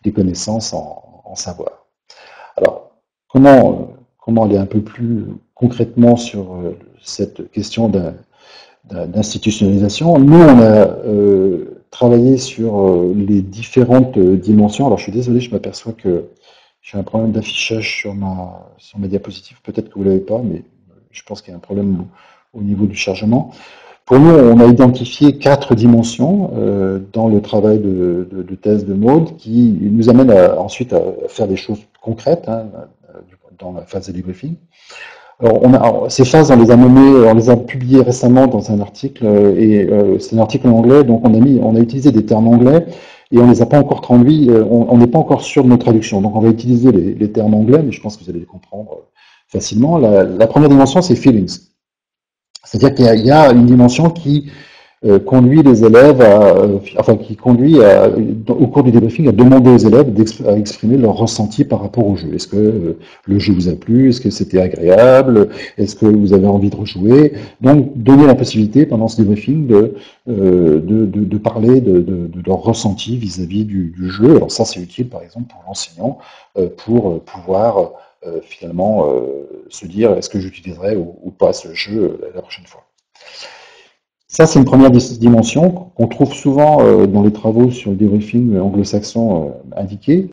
des connaissances en savoir. Alors, comment aller un peu plus concrètement sur cette question d'institutionnalisation? Nous, on a travaillé sur les différentes dimensions. Alors, je suis désolé, je m'aperçois que j'ai un problème d'affichage sur ma diapositive. Peut-être que vous ne l'avez pas, mais je pense qu'il y a un problème au niveau du chargement. Pour nous, on a identifié 4 dimensions dans le travail de thèse de Maud qui nous amènent ensuite à faire des choses concrètes dans la phase de débriefing. Alors, ces phases, on les a publiées récemment dans un article, et c'est un article en anglais, donc on a utilisé des termes anglais, et on les a pas encore traduits, on n'est pas encore sûr de nos traductions, donc on va utiliser les termes anglais, mais je pense que vous allez les comprendre facilement. La première dimension, c'est feelings. C'est-à-dire qu'il y a une dimension qui conduit les élèves qui conduit au cours du débriefing à demander aux élèves à exprimer leur ressenti par rapport au jeu. Est-ce que le jeu vous a plu? Est-ce que c'était agréable? Est-ce que vous avez envie de rejouer? Donc, donner la possibilité pendant ce débriefing de parler de leur ressenti vis-à-vis du jeu. Alors ça, c'est utile, par exemple, pour l'enseignant, pour pouvoir se dire est-ce que j'utiliserai ou pas ce jeu la prochaine fois. Ça, c'est une première dimension qu'on trouve souvent dans les travaux sur le débriefing anglo-saxon indiqués.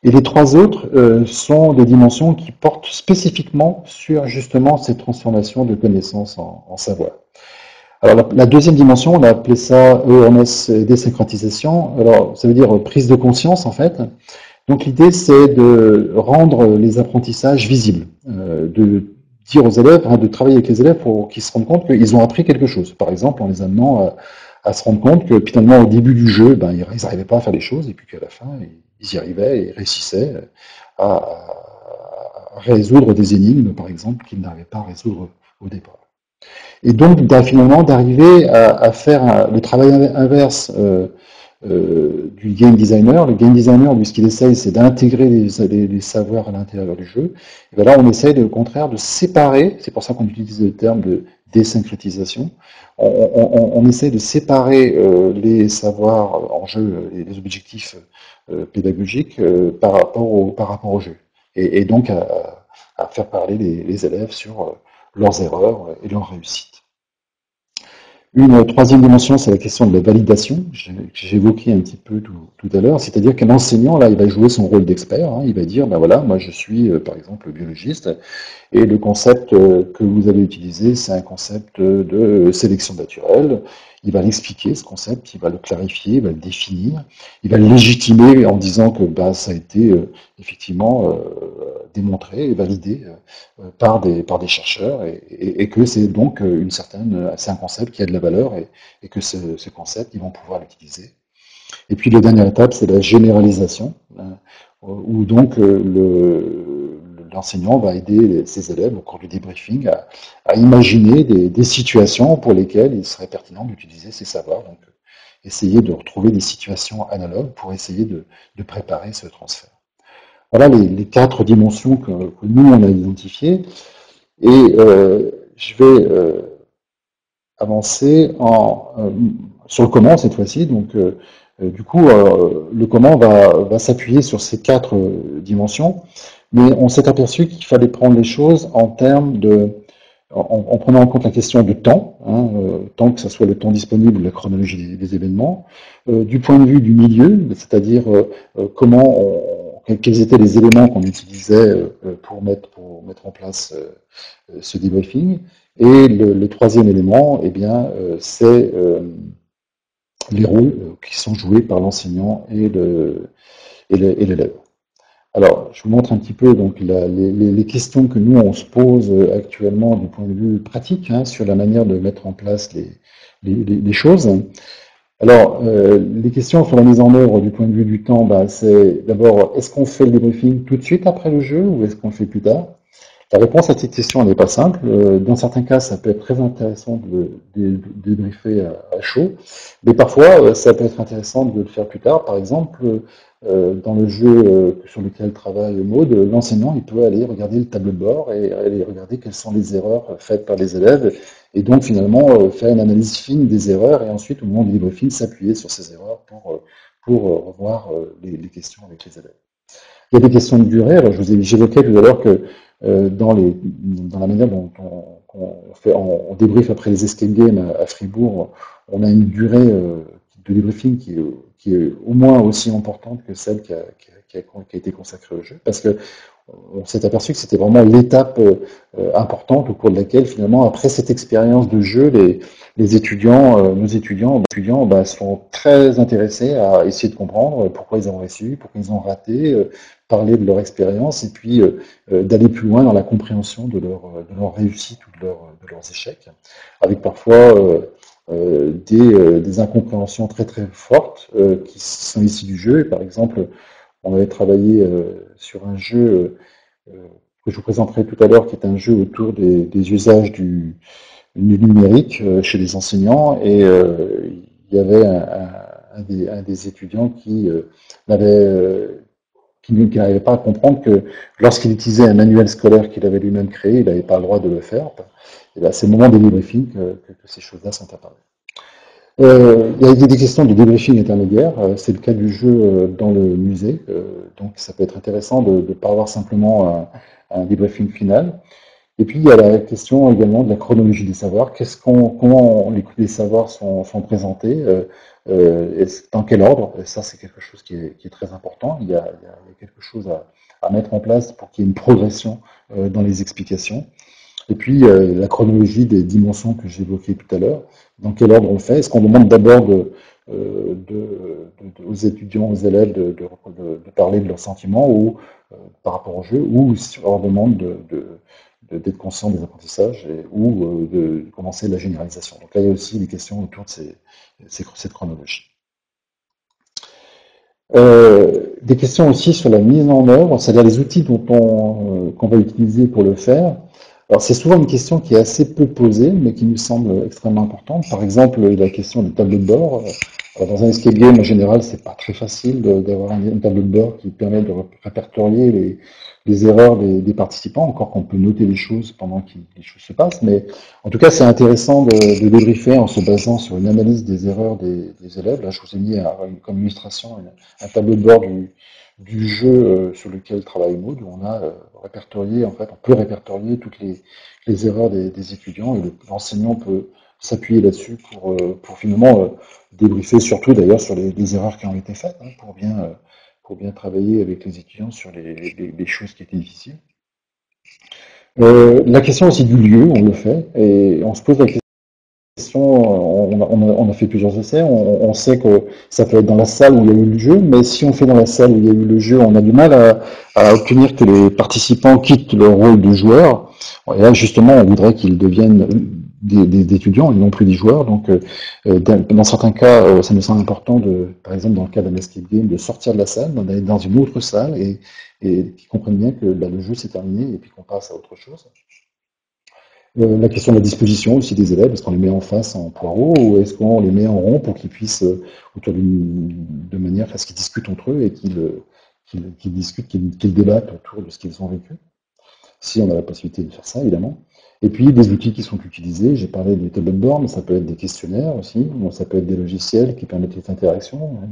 Et les trois autres sont des dimensions qui portent spécifiquement sur justement cette transformation de connaissances en savoir. Alors la deuxième dimension, on a appelé ça awareness et désynchronisation. Alors ça veut dire prise de conscience en fait. Donc l'idée c'est de rendre les apprentissages visibles, de dire aux élèves, de travailler avec les élèves pour qu'ils se rendent compte qu'ils ont appris quelque chose. Par exemple en les amenant à se rendre compte que finalement au début du jeu, ils n'arrivaient pas à faire les choses et puis qu'à la fin ils y arrivaient et réussissaient à résoudre des énigmes par exemple qu'ils n'arrivaient pas à résoudre au départ. Et donc, finalement, d'arriver à faire le travail inverse du game designer. Le game designer, lui, ce qu'il essaye, c'est d'intégrer les savoirs à l'intérieur du jeu. Et bien là, on essaye, au contraire, de séparer, c'est pour ça qu'on utilise le terme de désynchronisation, on essaye de séparer les savoirs en jeu, les objectifs pédagogiques par rapport au jeu. Et donc, à faire parler les élèves sur leurs erreurs et leurs réussites. Une troisième dimension, c'est la question de la validation, que j'ai évoqué un petit peu tout à l'heure, c'est-à-dire qu'un enseignant, là, il va jouer son rôle d'expert, il va dire, ben voilà, moi je suis, par exemple, biologiste, et le concept que vous allez utiliser, c'est un concept de sélection naturelle. Il va l'expliquer, ce concept, il va le clarifier, il va le définir, il va le légitimer en disant que ça a été effectivement démontré et validé par des chercheurs et que c'est donc c'est un concept qui a de la valeur et que ce concept, ils vont pouvoir l'utiliser. Et puis la dernière étape, c'est la généralisation, où donc l'enseignant va aider ses élèves au cours du débriefing à imaginer des situations pour lesquelles il serait pertinent d'utiliser ces savoirs. Donc, essayer de retrouver des situations analogues pour essayer de préparer ce transfert. Voilà les quatre dimensions que nous, on a identifiées. Et je vais avancer sur le comment cette fois-ci. Donc, du coup, le comment va s'appuyer sur ces quatre dimensions. Mais on s'est aperçu qu'il fallait prendre les choses en termes en prenant en compte la question du temps, tant que ce soit le temps disponible ou la chronologie des événements, du point de vue du milieu, c'est-à-dire quels étaient les éléments qu'on utilisait pour mettre en place ce débriefing. Et le troisième élément, c'est les rôles qui sont joués par l'enseignant et l'élève. Alors, je vous montre un petit peu donc les questions que nous on se pose actuellement du point de vue pratique sur la manière de mettre en place les choses. Alors, les questions sur la mise en œuvre du point de vue du temps, c'est d'abord, est-ce qu'on fait le débriefing tout de suite après le jeu ou est-ce qu'on le fait plus tard? La réponse à cette question n'est pas simple. Dans certains cas, ça peut être très intéressant de débriefer à chaud, mais parfois, ça peut être intéressant de le faire plus tard. Par exemple, dans le jeu sur lequel travaille Maud, l'enseignant il peut aller regarder le tableau de bord et aller regarder quelles sont les erreurs faites par les élèves et donc finalement faire une analyse fine des erreurs et ensuite au moment du débriefing s'appuyer sur ces erreurs pour revoir les questions avec les élèves. Il y a des questions de durée. Alors j'évoquais tout à l'heure que dans la manière dont on débrief après les escape games à Fribourg, on a une durée de débriefing qui est au moins aussi importante que celle qui a été consacrée au jeu, parce que on s'est aperçu que c'était vraiment l'étape importante au cours de laquelle finalement après cette expérience de jeu, nos étudiants sont très intéressés à essayer de comprendre pourquoi ils ont réussi, pourquoi ils ont raté, parler de leur expérience et puis d'aller plus loin dans la compréhension de leur réussite ou de leurs échecs, avec parfois des incompréhensions très très fortes qui sont issues du jeu. Et par exemple, on avait travaillé sur un jeu que je vous présenterai tout à l'heure, qui est un jeu autour des usages du numérique chez les enseignants, et il y avait un des étudiants qui n'arrivait pas à comprendre que lorsqu'il utilisait un manuel scolaire qu'il avait lui-même créé, il n'avait pas le droit de le faire. Et c'est le moment des débriefings que ces choses-là sont apparues. Il y a des questions de débriefing intermédiaire, c'est le cas du jeu dans le musée, donc ça peut être intéressant de ne pas avoir simplement un débriefing final. Et puis, il y a la question également de la chronologie des savoirs. Comment les savoirs sont présentés, dans quel ordre? Et ça, c'est quelque chose qui est très important. Il y a quelque chose à mettre en place pour qu'il y ait une progression dans les explications. Et puis, la chronologie des dimensions que j'évoquais tout à l'heure. Dans quel ordre on le fait? Est-ce qu'on demande d'abord aux étudiants, aux élèves de parler de leurs sentiments ou par rapport au jeu, ou si on leur demande d'être conscient des apprentissages ou de commencer la généralisation. Donc là, il y a aussi des questions autour de cette chronologie. Des questions aussi sur la mise en œuvre, c'est-à-dire les outils qu'on va utiliser pour le faire. Alors c'est souvent une question qui est assez peu posée, mais qui nous semble extrêmement importante. Par exemple, la question du tableau de bord. Alors, dans un escape game, en général, c'est pas très facile d'avoir un tableau de bord qui permet de répertorier les erreurs des participants, encore qu'on peut noter les choses pendant que les choses se passent. Mais en tout cas, c'est intéressant de débriefer en se basant sur une analyse des erreurs des élèves. Là, je vous ai mis comme illustration un tableau de bord du jeu sur lequel travaille Maud, où on a répertorié, en fait, on peut répertorier toutes les erreurs des étudiants et l'enseignant peut s'appuyer là-dessus pour finalement débriefer, surtout d'ailleurs sur les erreurs qui ont été faites, hein, pour bien travailler avec les étudiants sur les choses qui étaient difficiles. La question aussi du lieu, on le fait, et on se pose la question, on a fait plusieurs essais, on sait que ça peut être dans la salle où il y a eu le jeu, mais si on fait dans la salle où il y a eu le jeu, on a du mal à obtenir que les participants quittent leur rôle de joueur. Et là, justement, on voudrait qu'ils deviennent des étudiants et non plus des joueurs. Donc, dans certains cas, ça nous semble important, par exemple, dans le cas d'un escape game, de sortir de la salle, d'aller dans une autre salle et qu'ils comprennent bien que le jeu s'est terminé et puis qu'on passe à autre chose. La question de la disposition aussi des élèves, est-ce qu'on les met en face en poireaux ou est-ce qu'on les met en rond pour qu'ils puissent, de manière à ce qu'ils discutent entre eux et qu'ils discutent, qu'ils débattent autour de ce qu'ils ont vécu, si on a la possibilité de faire ça, évidemment. Et puis, des outils qui sont utilisés, j'ai parlé des tableaux de bord, mais ça peut être des questionnaires aussi, ça peut être des logiciels qui permettent des interactions, hein,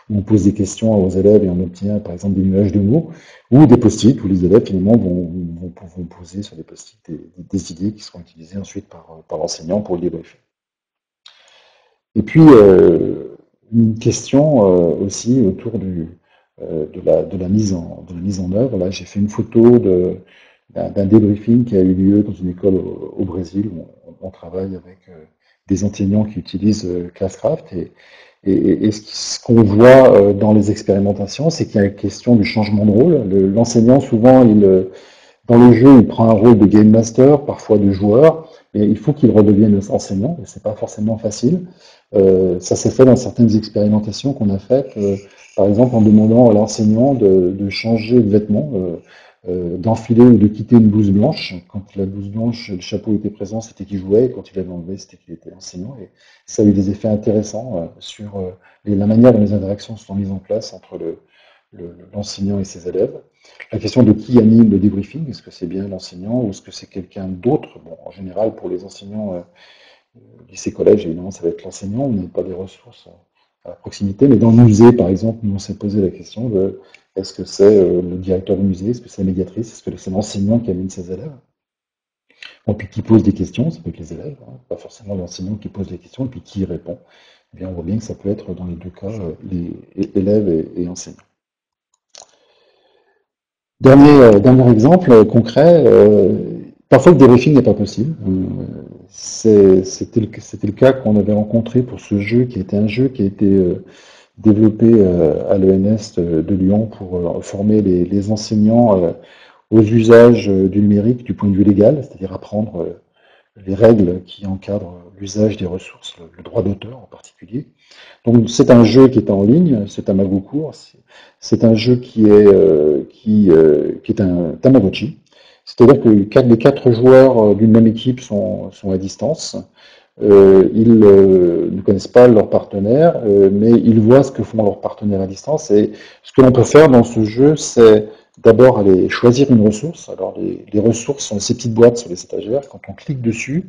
où on pose des questions aux élèves et on obtient, par exemple, des nuages de mots, ou des post-it où les élèves, finalement, vont poser sur des post-it des idées qui seront utilisées ensuite par l'enseignant pour le débriefer. Et puis, une question aussi autour de la mise en œuvre. Là, j'ai fait une photo d'un débriefing qui a eu lieu dans une école au Brésil où on travaille avec des enseignants qui utilisent Classcraft et ce qu'on voit dans les expérimentations, c'est qu'il y a une question du changement de rôle. L'enseignant, souvent, dans le jeu, il prend un rôle de game master, parfois de joueur, mais il faut qu'il redevienne enseignant, et c'est pas forcément facile. Ça s'est fait dans certaines expérimentations qu'on a faites, par exemple en demandant à l'enseignant de changer de vêtements, d'enfiler ou de quitter une blouse blanche. Quand la blouse blanche, le chapeau était présent, c'était qu'il jouait, et quand il l'avait enlevé, c'était qu'il était enseignant. Et ça a eu des effets intéressants sur la manière dont les interactions sont mises en place entre l'enseignant et ses élèves. La question de qui anime le débriefing, est-ce que c'est bien l'enseignant ou est-ce que c'est quelqu'un d'autre? Bon, en général, pour les enseignants lycée, collège, évidemment, ça va être l'enseignant, on n'a pas les ressources à proximité, mais dans le musée, par exemple, nous on s'est posé la question de est-ce que c'est le directeur du musée, est-ce que c'est la médiatrice, est-ce que c'est l'enseignant qui anime ses élèves? Bon, puis qui pose des questions, ça peut être les élèves, hein, pas forcément l'enseignant qui pose des questions, et puis qui répond. Eh bien, on voit bien que ça peut être dans les deux cas, les élèves et enseignants. Dernier exemple concret, parfois le débriefing n'est pas possible. C'était le cas qu'on avait rencontré pour ce jeu qui était un jeu qui a été développé à l'ENS de Lyon pour former les enseignants aux usages du numérique du point de vue légal, c'est-à-dire apprendre les règles qui encadrent l'usage des ressources, le droit d'auteur en particulier. Donc c'est un jeu qui est en ligne, c'est un Magocourt, c'est un jeu qui est un Tamagotchi. C'est-à-dire que les 4 joueurs d'une même équipe sont à distance. Ils ne connaissent pas leur partenaire, mais ils voient ce que font leurs partenaires à distance. Et ce que l'on peut faire dans ce jeu, c'est d'abord aller choisir une ressource. Alors les ressources sont ces petites boîtes sur les étagères. Quand on clique dessus,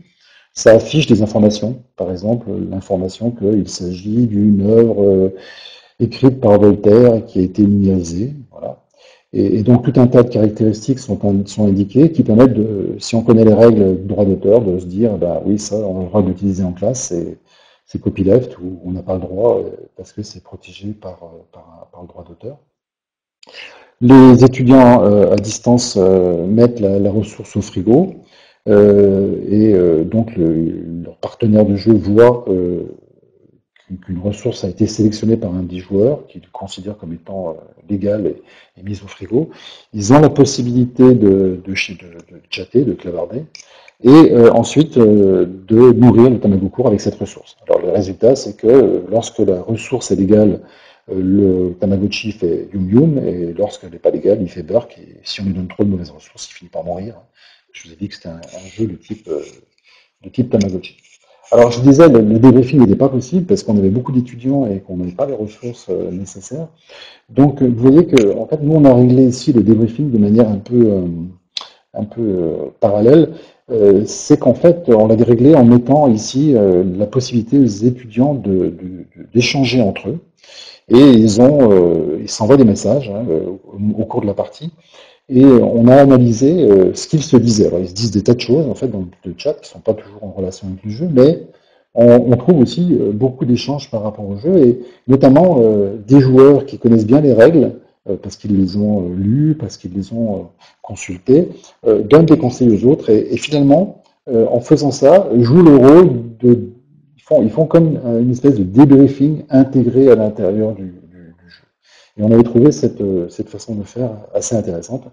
ça affiche des informations. Par exemple, l'information qu'il s'agit d'une œuvre écrite par Voltaire et qui a été numérisée. Voilà. Et donc tout un tas de caractéristiques sont indiquées qui permettent de, si on connaît les règles du droit d'auteur, de se dire, bah oui, ça, on a le droit d'utiliser en classe, c'est copyleft, ou on n'a pas le droit parce que c'est protégé par le droit d'auteur. Les étudiants à distance mettent la ressource au frigo, donc leur partenaire de jeu voit qu'une ressource a été sélectionnée par un des joueurs, qu'ils considèrent comme étant légale et mise au frigo. Ils ont la possibilité de chatter, de clavarder, et ensuite de nourrir le Tamago avec cette ressource. Alors le résultat, c'est que lorsque la ressource est légale, le Tamagotchi fait Yum Yum, et lorsqu'elle n'est pas légale, il fait Burk, et si on lui donne trop de mauvaises ressources, il finit par mourir. Je vous ai dit que c'était un jeu de type Tamagotchi. Alors je disais, le débriefing n'était pas possible parce qu'on avait beaucoup d'étudiants et qu'on n'avait pas les ressources nécessaires. Donc vous voyez que en fait, nous on a réglé ici le débriefing de manière un peu parallèle. C'est qu'en fait, on l'avait réglé en mettant ici la possibilité aux étudiants d'échanger entre eux. Et ils s'envoient des messages au cours de la partie. Et on a analysé ce qu'ils se disaient. Alors, ils se disent des tas de choses, en fait, dans le chat, qui ne sont pas toujours en relation avec le jeu, mais on trouve aussi beaucoup d'échanges par rapport au jeu, et notamment des joueurs qui connaissent bien les règles, parce qu'ils les ont lues, parce qu'ils les ont consultées, donnent des conseils aux autres, et finalement, en faisant ça, jouent le rôle de... Ils font comme une espèce de débriefing intégré à l'intérieur du jeu. Et on avait trouvé cette façon de faire assez intéressante,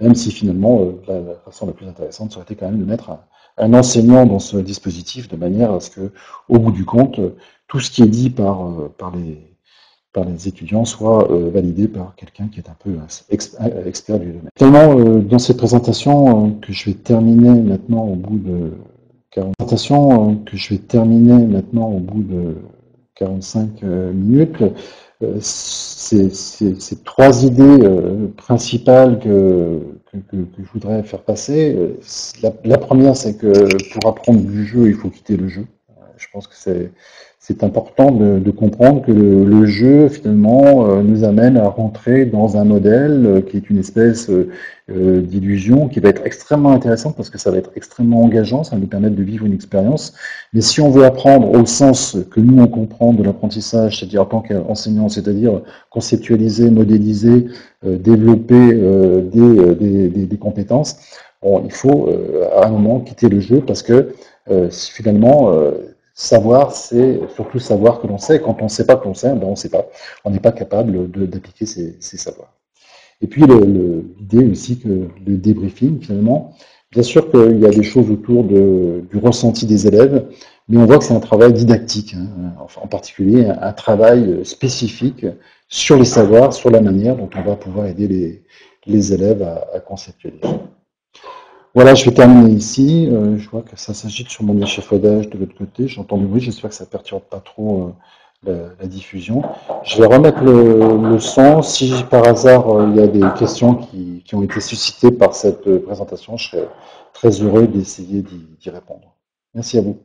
même si finalement, la façon la plus intéressante serait été quand même de mettre un enseignant dans ce dispositif, de manière à ce que, au bout du compte, tout ce qui est dit par les étudiants soit validé par quelqu'un qui est un peu expert du domaine. Tellement dans cette présentation que je vais terminer maintenant au bout de 45 minutes. Ces trois idées principales que je voudrais faire passer. La première, c'est que pour apprendre du jeu, il faut quitter le jeu. Je pense que c'est important de comprendre que le jeu, finalement, nous amène à rentrer dans un modèle qui est une espèce d'illusion qui va être extrêmement intéressante parce que ça va être extrêmement engageant, ça va nous permettre de vivre une expérience. Mais si on veut apprendre au sens que nous on comprend de l'apprentissage, c'est-à-dire en tant qu'enseignant, c'est-à-dire conceptualiser, modéliser, développer des compétences, bon, il faut à un moment quitter le jeu parce que finalement, savoir, c'est surtout savoir que l'on sait. Quand on ne sait pas que l'on sait, ben on ne sait pas. On n'est pas capable d'appliquer ces savoirs. Et puis l'idée aussi que le débriefing, finalement, bien sûr qu'il y a des choses autour du ressenti des élèves, mais on voit que c'est un travail didactique, en particulier un travail spécifique sur les savoirs, sur la manière dont on va pouvoir aider les élèves à conceptualiser. Voilà, je vais terminer ici. Je vois que ça s'agite sur mon échafaudage de l'autre côté. J'entends du bruit, j'espère que ça ne perturbe pas trop la diffusion. Je vais remettre le son. Si par hasard il y a des questions qui ont été suscitées par cette présentation, je serai très heureux d'essayer d'y répondre. Merci à vous.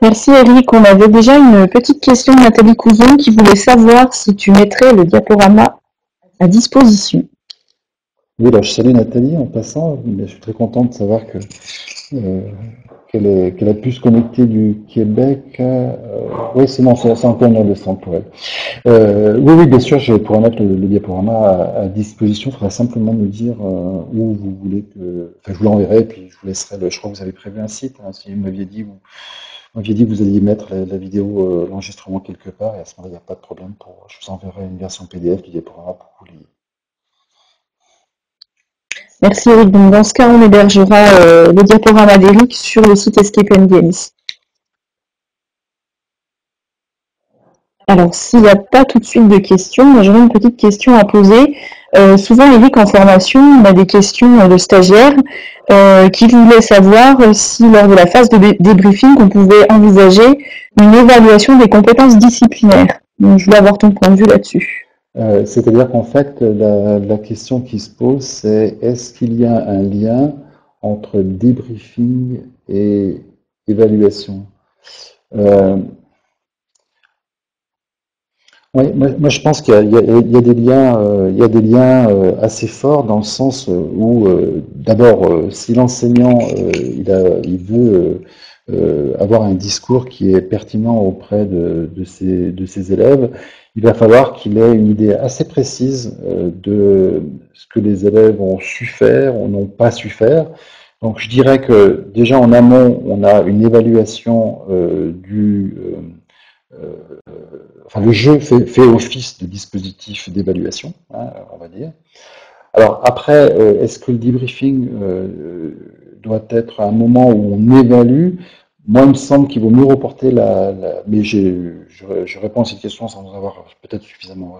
Merci Eric. On avait déjà une petite question de Nathalie Cousin qui voulait savoir si tu mettrais le diaporama à disposition. Oui, alors je salue Nathalie en passant, mais je suis très content de savoir qu'elle a pu se connecter du Québec. Oui, c'est encore une heure de temps pour elle. Oui, bien sûr, je pourrais mettre le diaporama à disposition. Il faudra simplement me dire où vous voulez que... Enfin, je vous l'enverrai, et puis je vous laisserai je crois que vous avez prévu un site, si vous m'aviez dit, que vous alliez mettre la vidéo, l'enregistrement quelque part, et à ce moment-là, il n'y a pas de problème. Je vous enverrai une version PDF du diaporama pour que vous l'ayez. Merci Eric. Donc dans ce cas, on hébergera le diaporama d'Eric sur le site Escape Games. Alors, s'il n'y a pas tout de suite de questions, j'aurais une petite question à poser. Souvent, Eric, en formation, on a des questions de stagiaires qui voulaient savoir si, lors de la phase de débriefing, on pouvait envisager une évaluation des compétences disciplinaires. Donc, je voulais avoir ton point de vue là-dessus. C'est-à-dire qu'en fait, la question qui se pose, c'est est-ce qu'il y a un lien entre débriefing et évaluation? Euh, Oui, moi, je pense qu'il y a, il y a des liens, il y a des liens assez forts dans le sens où, d'abord, si l'enseignant il veut avoir un discours qui est pertinent auprès de ses élèves, il va falloir qu'il ait une idée assez précise de ce que les élèves ont su faire ou n'ont pas su faire. Donc, je dirais que déjà en amont, on a une évaluation enfin, le jeu fait office de dispositif d'évaluation, hein, on va dire. Alors après, est-ce que le debriefing doit être à un moment où on évalue? Moi, il me semble qu'il vaut mieux reporter mais je réponds à cette question sans avoir peut-être suffisamment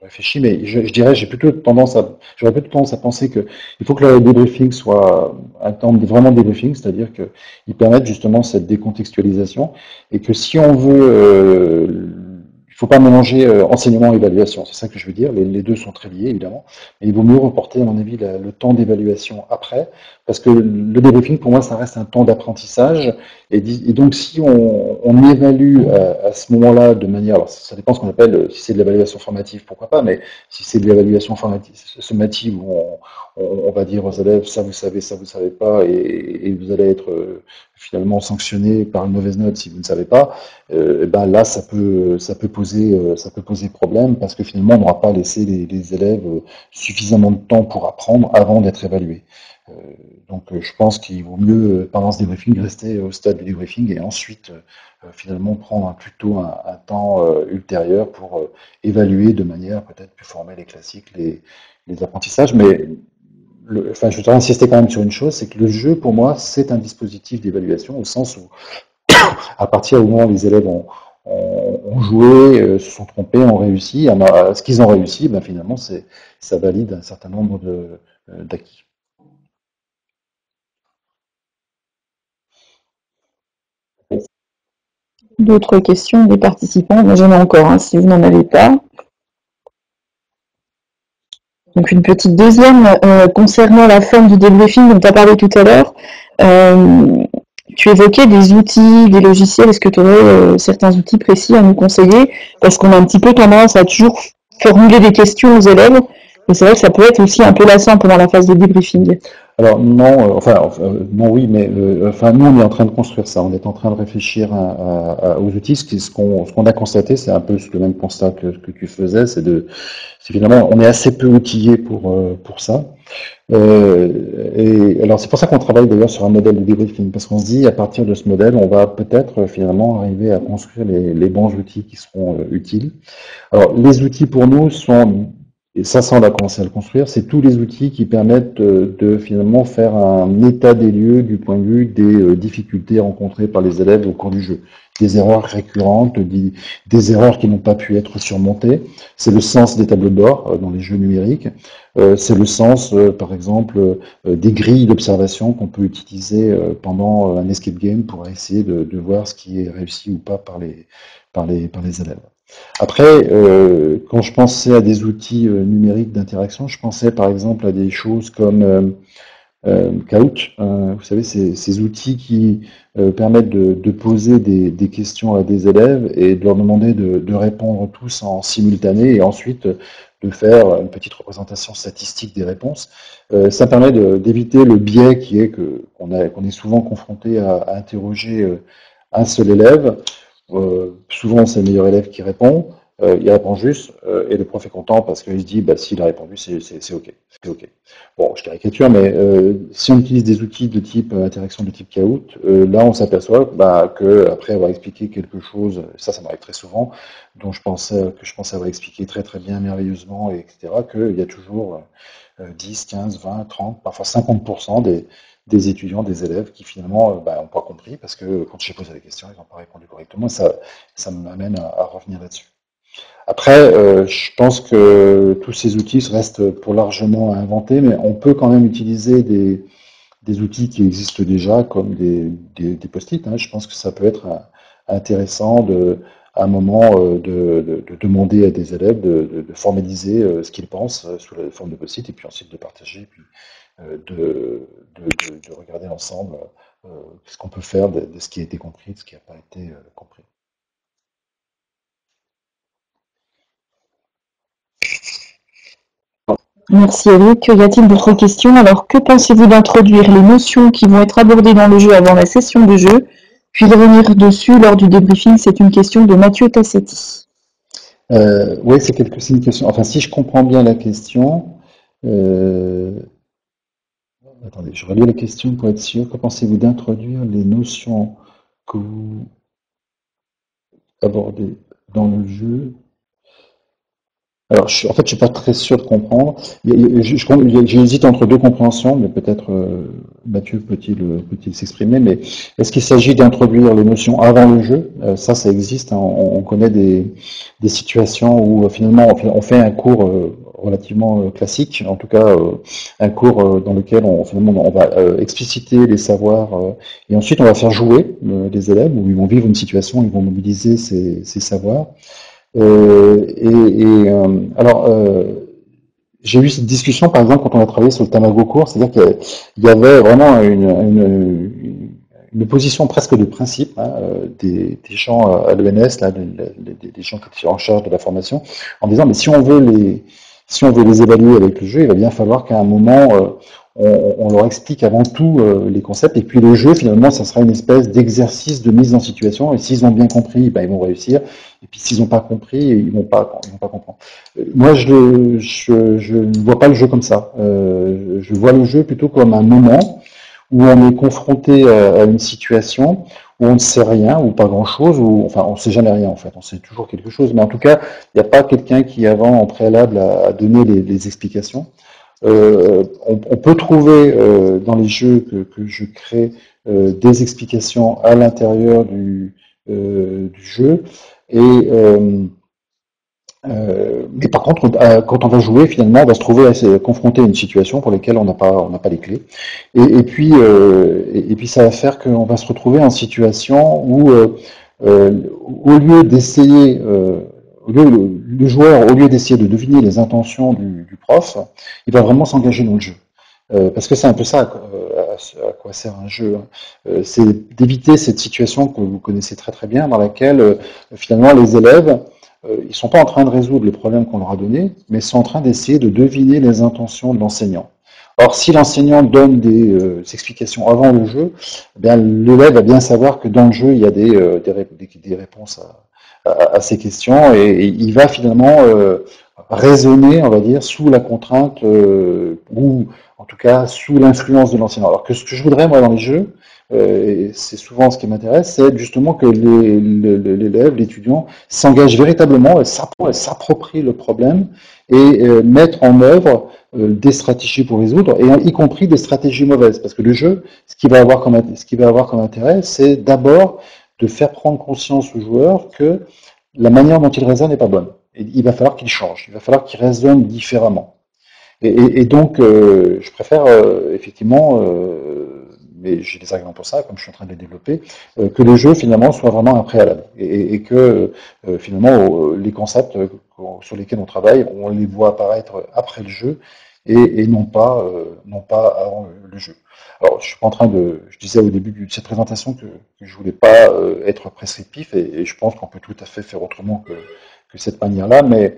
réfléchi, mais je dirais, j'aurais plutôt tendance à penser que il faut que le débriefing soit un temps vraiment de débriefing, c'est-à-dire qu'il permette justement cette décontextualisation, et que si on veut, il faut pas mélanger enseignement et évaluation, c'est ça que je veux dire, les deux sont très liés évidemment. Et il vaut mieux reporter, à mon avis, le temps d'évaluation après, parce que le débriefing, pour moi, ça reste un temps d'apprentissage. Et donc, si on évalue à ce moment-là de manière, alors ça dépend ce qu'on appelle, si c'est de l'évaluation formative, pourquoi pas, mais si c'est de l'évaluation sommative où on va dire aux élèves, ça vous savez pas, et vous allez être finalement sanctionné par une mauvaise note si vous ne savez pas, et ben là, ça peut poser problème, parce que finalement, on n'aura pas laissé les élèves suffisamment de temps pour apprendre avant d'être évalué. Euh, donc je pense qu'il vaut mieux, pendant ce débriefing, rester au stade du débriefing et ensuite finalement prendre plutôt un temps ultérieur pour évaluer de manière peut-être plus formelle et classique les apprentissages. Mais enfin, je voudrais insister quand même sur une chose, c'est que le jeu, pour moi, c'est un dispositif d'évaluation au sens où, à partir du moment où les élèves ont joué, se sont trompés, ont réussi, ce qu'ils ont réussi, ben finalement, ça valide un certain nombre d'acquis. D'autres questions des participants? Moi, j'en ai encore, hein, si vous n'en avez pas. Donc une petite deuxième concernant la forme du débriefing dont tu as parlé tout à l'heure. Euh, Tu évoquais des outils, des logiciels. Est-ce que tu aurais certains outils précis à nous conseiller? Parce qu'on a un petit peu tendance à toujours formuler des questions aux élèves. Et c'est vrai que ça peut être aussi un peu lassant pendant la phase de débriefing. Alors non, non oui, mais enfin nous on est en train de construire ça, on est en train de réfléchir aux outils. Ce qu'on a constaté, c'est un peu le même constat que tu faisais, c'est finalement on est assez peu outillé pour ça. Et alors c'est pour ça qu'on travaille d'ailleurs sur un modèle de débriefing, parce qu'on se dit à partir de ce modèle, on va peut-être finalement arriver à construire les bons outils qui seront utiles. Alors, les outils pour nous sont, et ça on va commencer à le construire, c'est tous les outils qui permettent de finalement faire un état des lieux du point de vue des difficultés rencontrées par les élèves au cours du jeu. Des erreurs récurrentes, des erreurs qui n'ont pas pu être surmontées. C'est le sens des tableaux de bord dans les jeux numériques. C'est le sens, par exemple, des grilles d'observation qu'on peut utiliser pendant un escape game pour essayer de voir ce qui est réussi ou pas par les élèves. Après, quand je pensais à des outils numériques d'interaction, je pensais par exemple à des choses comme Kahoot. Vous savez, ces outils qui permettent de poser des questions à des élèves et de leur demander de répondre tous en simultané et ensuite de faire une petite représentation statistique des réponses. Ça permet d'éviter le biais qui est qu'on est souvent confronté à interroger un seul élève. Souvent, c'est le meilleur élève qui répond. Il répond juste et le prof est content parce qu'il se dit bah, s'il a répondu, c'est OK. C'est OK. Bon, je caricature, mais si on utilise des outils de type interaction de type Kahoot, là, on s'aperçoit bah, que après avoir expliqué quelque chose, ça m'arrive très souvent, que je pensais avoir expliqué très très bien, merveilleusement, etc., qu'il y a toujours 10, 15, 20, 30, parfois 50% des étudiants, des élèves qui finalement n'ont pas compris parce que quand j'ai posé la question, ils n'ont pas répondu correctement. Ça m'amène à revenir là-dessus. Après, je pense que tous ces outils restent pour largement à inventer, mais on peut quand même utiliser des outils qui existent déjà, comme des post-it. Hein. Je pense que ça peut être intéressant à un moment de demander à des élèves de formaliser ce qu'ils pensent sous la forme de post-it, et puis ensuite de partager, puis de regarder ensemble ce qu'on peut faire de ce qui a été compris, de ce qui n'a pas été compris. Merci Eric. Y a-t-il d'autres questions? Alors, que pensez-vous d'introduire les notions qui vont être abordées dans le jeu avant la session de jeu, puis de revenir dessus lors du débriefing? C'est une question de Mathieu Tassetti. Oui, c'est une question. Enfin, si je comprends bien la question, attendez, je relis la question pour être sûr. Que pensez-vous d'introduire les notions que vous abordez dans le jeu? Alors, en fait, je suis pas très sûr de comprendre. J'hésite entre deux compréhensions, mais peut-être Mathieu peut-il s'exprimer. Mais est-ce qu'il s'agit d'introduire les notions avant le jeu? Ça existe, hein. On connaît des situations où finalement on fait un cours relativement classique, en tout cas un cours dans lequel finalement on va expliciter les savoirs et ensuite on va faire jouer les élèves où ils vont vivre une situation, ils vont mobiliser ces savoirs. Alors, j'ai eu cette discussion, par exemple, quand on a travaillé sur le Tamago cours, c'est-à-dire qu'il y avait vraiment une position presque de principe, hein, des gens à l'ENS, là, des gens qui étaient en charge de la formation, en disant, mais si on veut les évaluer avec le jeu, il va bien falloir qu'à un moment, on leur explique avant tout les concepts, et puis le jeu, finalement, ça sera une espèce d'exercice de mise en situation, et s'ils ont bien compris, ben, ils vont réussir, et puis s'ils n'ont pas compris, ils vont pas comprendre. Moi, je ne vois pas le jeu comme ça. Je vois le jeu plutôt comme un moment où on est confronté à une situation où on ne sait rien, ou pas grand-chose, ou enfin on ne sait jamais rien en fait, on sait toujours quelque chose, mais en tout cas, il n'y a pas quelqu'un qui avant en préalable a donné les explications. On peut trouver dans les jeux que je crée des explications à l'intérieur du jeu, mais par contre, quand on va jouer, finalement, on va se trouver confronté à une situation pour laquelle on n'a pas les clés. Et puis, ça va faire qu'on va se retrouver en situation où, au lieu d'essayer, le joueur, au lieu d'essayer de deviner les intentions du prof, il va vraiment s'engager dans le jeu. Parce que c'est un peu ça à quoi sert un jeu, hein. C'est d'éviter cette situation que vous connaissez très très bien, dans laquelle finalement les élèves ils sont pas en train de résoudre les problèmes qu'on leur a donnés, mais sont en train d'essayer de deviner les intentions de l'enseignant. Or, si l'enseignant donne des explications avant le jeu, eh bien l'élève va bien savoir que dans le jeu, il y a des réponses à ces questions et il va finalement raisonner, on va dire, sous la contrainte ou en tout cas sous l'influence de l'enseignant. Alors que ce que je voudrais, moi, dans les jeux, et c'est souvent ce qui m'intéresse, c'est justement que l'élève, l'étudiant, s'engage véritablement, s'approprie le problème et mettre en œuvre des stratégies pour résoudre, et y compris des stratégies mauvaises. Parce que le jeu, ce qu'il va avoir comme intérêt, c'est d'abord de faire prendre conscience au joueur que la manière dont il raisonne n'est pas bonne. Et il va falloir qu'il change, il va falloir qu'il raisonne différemment. Et donc, je préfère effectivement, mais j'ai des arguments pour ça, comme je suis en train de les développer, que les jeux finalement soient vraiment un préalable et que finalement les concepts sur lesquels on travaille, on les voit apparaître après le jeu et non pas avant le jeu. Alors, je suis pas en train je disais au début de cette présentation que je voulais pas être prescriptif et je pense qu'on peut tout à fait faire autrement que cette manière-là, mais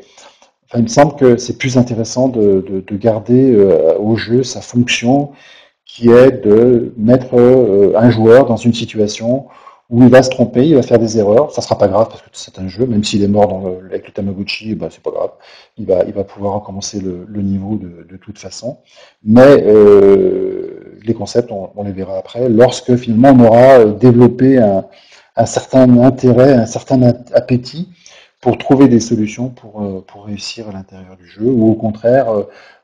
enfin, il me semble que c'est plus intéressant de garder au jeu sa fonction qui est de mettre un joueur dans une situation où il va se tromper, il va faire des erreurs. Ça sera pas grave parce que c'est un jeu, même s'il est mort avec le Tamagotchi, ben, c'est pas grave. Il va pouvoir recommencer le niveau de toute façon. Mais les concepts, on les verra après, lorsque finalement on aura développé un certain intérêt, un certain appétit pour trouver des solutions pour réussir à l'intérieur du jeu, ou au contraire,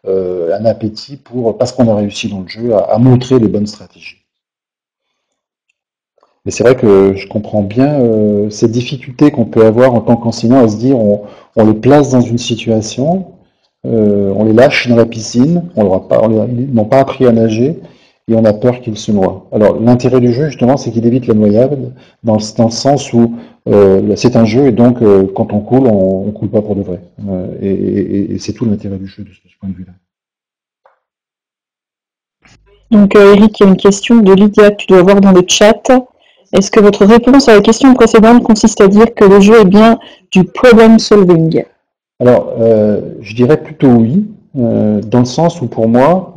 un appétit parce qu'on a réussi dans le jeu, à montrer les bonnes stratégies. Mais c'est vrai que je comprends bien cette difficulté qu'on peut avoir en tant qu'enseignant à se dire on les place dans une situation, on les lâche dans la piscine, ils n'ont pas appris à nager et on a peur qu'ils se noient. Alors l'intérêt du jeu justement c'est qu'il évite la noyade dans le sens où c'est un jeu et donc quand on coule, on coule pas pour de vrai. Et c'est tout l'intérêt du jeu de ce point de vue-là. Donc, Eric, il y a une question de Lydia que tu dois voir dans le chat. Est-ce que votre réponse à la question précédente consiste à dire que le jeu est bien du problem solving? Alors, je dirais plutôt oui, dans le sens où pour moi,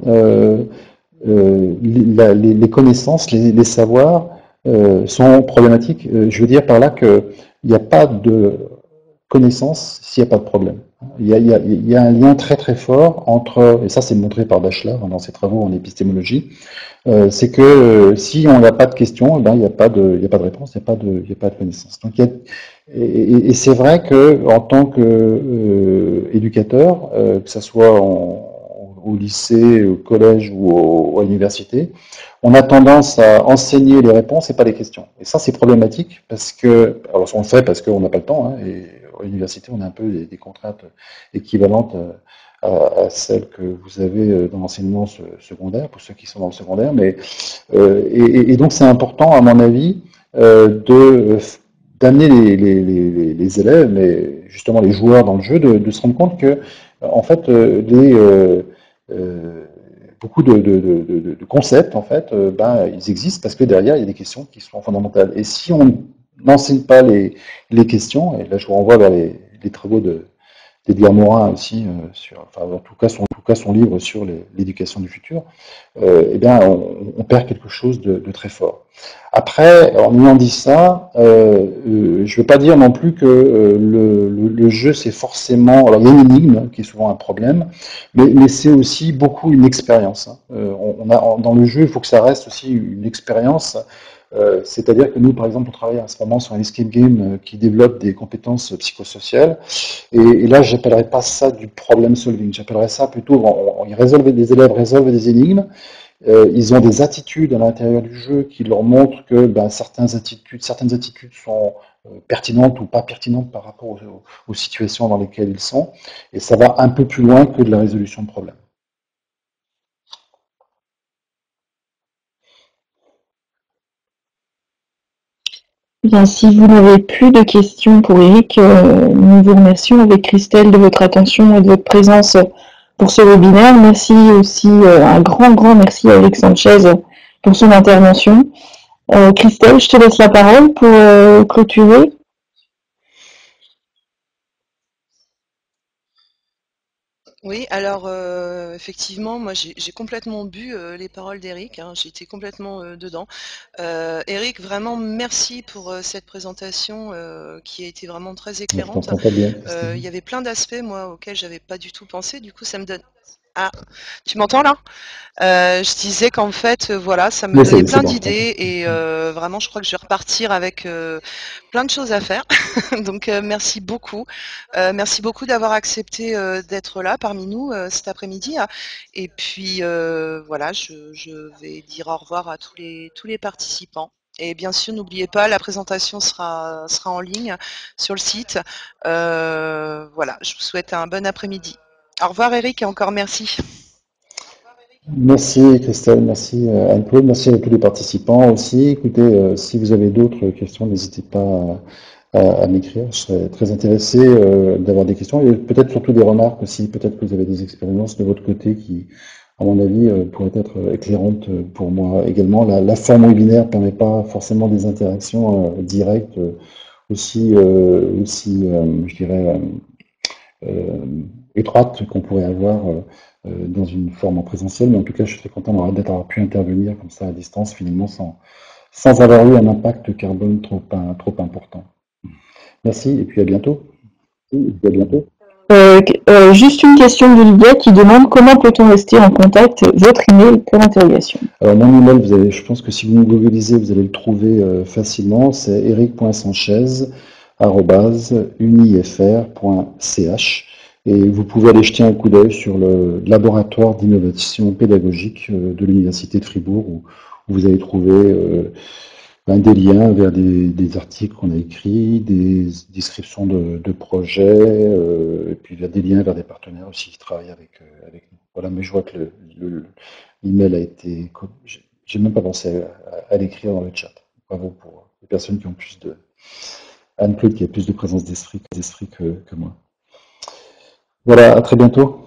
les connaissances, les savoirs sont problématiques. Je veux dire par là qu'il n'y a pas de connaissance s'il n'y a pas de problème. Il y a un lien très très fort entre, et ça c'est montré par Bachelard dans ses travaux en épistémologie, c'est que si on n'a pas de questions, eh ben, il n'y a pas de, il y a pas de réponse, il y a pas de connaissance. Donc, et c'est vrai que en tant que éducateur, que ce soit au lycée, au collège ou à l'université, on a tendance à enseigner les réponses et pas les questions. Et ça, c'est problématique parce que, alors on le fait parce qu'on n'a pas le temps, hein, et à l'université, on a un peu des contraintes équivalentes à celles que vous avez dans l'enseignement secondaire, pour ceux qui sont dans le secondaire. Mais, et donc, c'est important, à mon avis, d'amener les élèves, mais justement les joueurs dans le jeu, de se rendre compte que, en fait, beaucoup de concepts, en fait, ben, ils existent parce que derrière, il y a des questions qui sont fondamentales. Et si on n'enseigne pas les questions, et là je vous renvoie vers les travaux d'Edgar Morin aussi, enfin, en tout cas son livre sur l'éducation du futur, eh bien, on perd quelque chose de très fort. Après, en ayant dit ça, je ne veux pas dire non plus que le jeu, c'est forcément... Alors, il y a une énigme qui est souvent un problème, mais c'est aussi beaucoup une expérience. Hein. Dans le jeu, il faut que ça reste aussi une expérience. C'est-à-dire que nous, par exemple, on travaille en ce moment sur un escape game qui développe des compétences psychosociales. Et là, j'appellerais pas ça du problem solving. J'appellerais ça plutôt, des élèves résolvent des énigmes. Ils ont des attitudes à l'intérieur du jeu qui leur montrent que ben, certaines attitudes sont pertinentes ou pas pertinentes par rapport aux situations dans lesquelles ils sont. Et ça va un peu plus loin que de la résolution de problèmes. Bien, si vous n'avez plus de questions pour Eric, nous vous remercions avec Christelle de votre attention et de votre présence pour ce webinaire. Merci aussi, un grand merci à Eric Sanchez pour son intervention. Christelle, je te laisse la parole pour clôturer. Oui, alors effectivement, moi j'ai complètement bu les paroles d'Eric, hein, j'étais complètement dedans. Eric, vraiment merci pour cette présentation qui a été vraiment très Je éclairante. t'entends pas bien, Il y Christine. avait plein d'aspects, moi, auxquels j'avais pas du tout pensé. Du coup, ça me donne... Ah, tu m'entends là? Je disais qu'en fait, voilà, ça me Oui, donnait c'est plein bon, je t'entends. d'idées et vraiment, je crois que je vais repartir avec plein de choses à faire. Donc, merci beaucoup. Merci beaucoup d'avoir accepté d'être là parmi nous cet après-midi. Et puis, voilà, je vais dire au revoir à tous les participants. Et bien sûr, n'oubliez pas, la présentation sera en ligne sur le site. Voilà, je vous souhaite un bon après-midi. Au revoir Eric et encore merci. Merci Christelle, merci Anne-Claude, merci à tous les participants aussi. Écoutez, si vous avez d'autres questions, n'hésitez pas à m'écrire. Je serais très intéressé d'avoir des questions et peut-être surtout des remarques aussi. Peut-être que vous avez des expériences de votre côté qui, à mon avis, pourraient être éclairantes pour moi également. La forme webinaire ne permet pas forcément des interactions directes je dirais, étroites qu'on pourrait avoir dans une forme en présentiel. Mais en tout cas, je suis très content d'avoir pu intervenir comme ça à distance, finalement, sans avoir eu un impact carbone trop important. Merci et puis à bientôt. À bientôt. Juste une question de Lydia qui demande comment peut-on rester en contact, votre email pour l'interrogation. Alors mon email, je pense que si vous me googlisez, vous allez le trouver facilement, c'est eric.sanchez@unifr.ch et vous pouvez aller jeter un coup d'œil sur le laboratoire d'innovation pédagogique de l'Université de Fribourg où vous allez trouver des liens vers des articles qu'on a écrits, des descriptions de projets, et puis vers des liens vers des partenaires aussi qui travaillent avec nous. Voilà, mais je vois que l'email a été... J'ai même pas pensé à l'écrire dans le chat. Bravo pour les personnes qui ont plus de... Anne-Claude qui a plus de présence d'esprit que moi. Voilà, à très bientôt.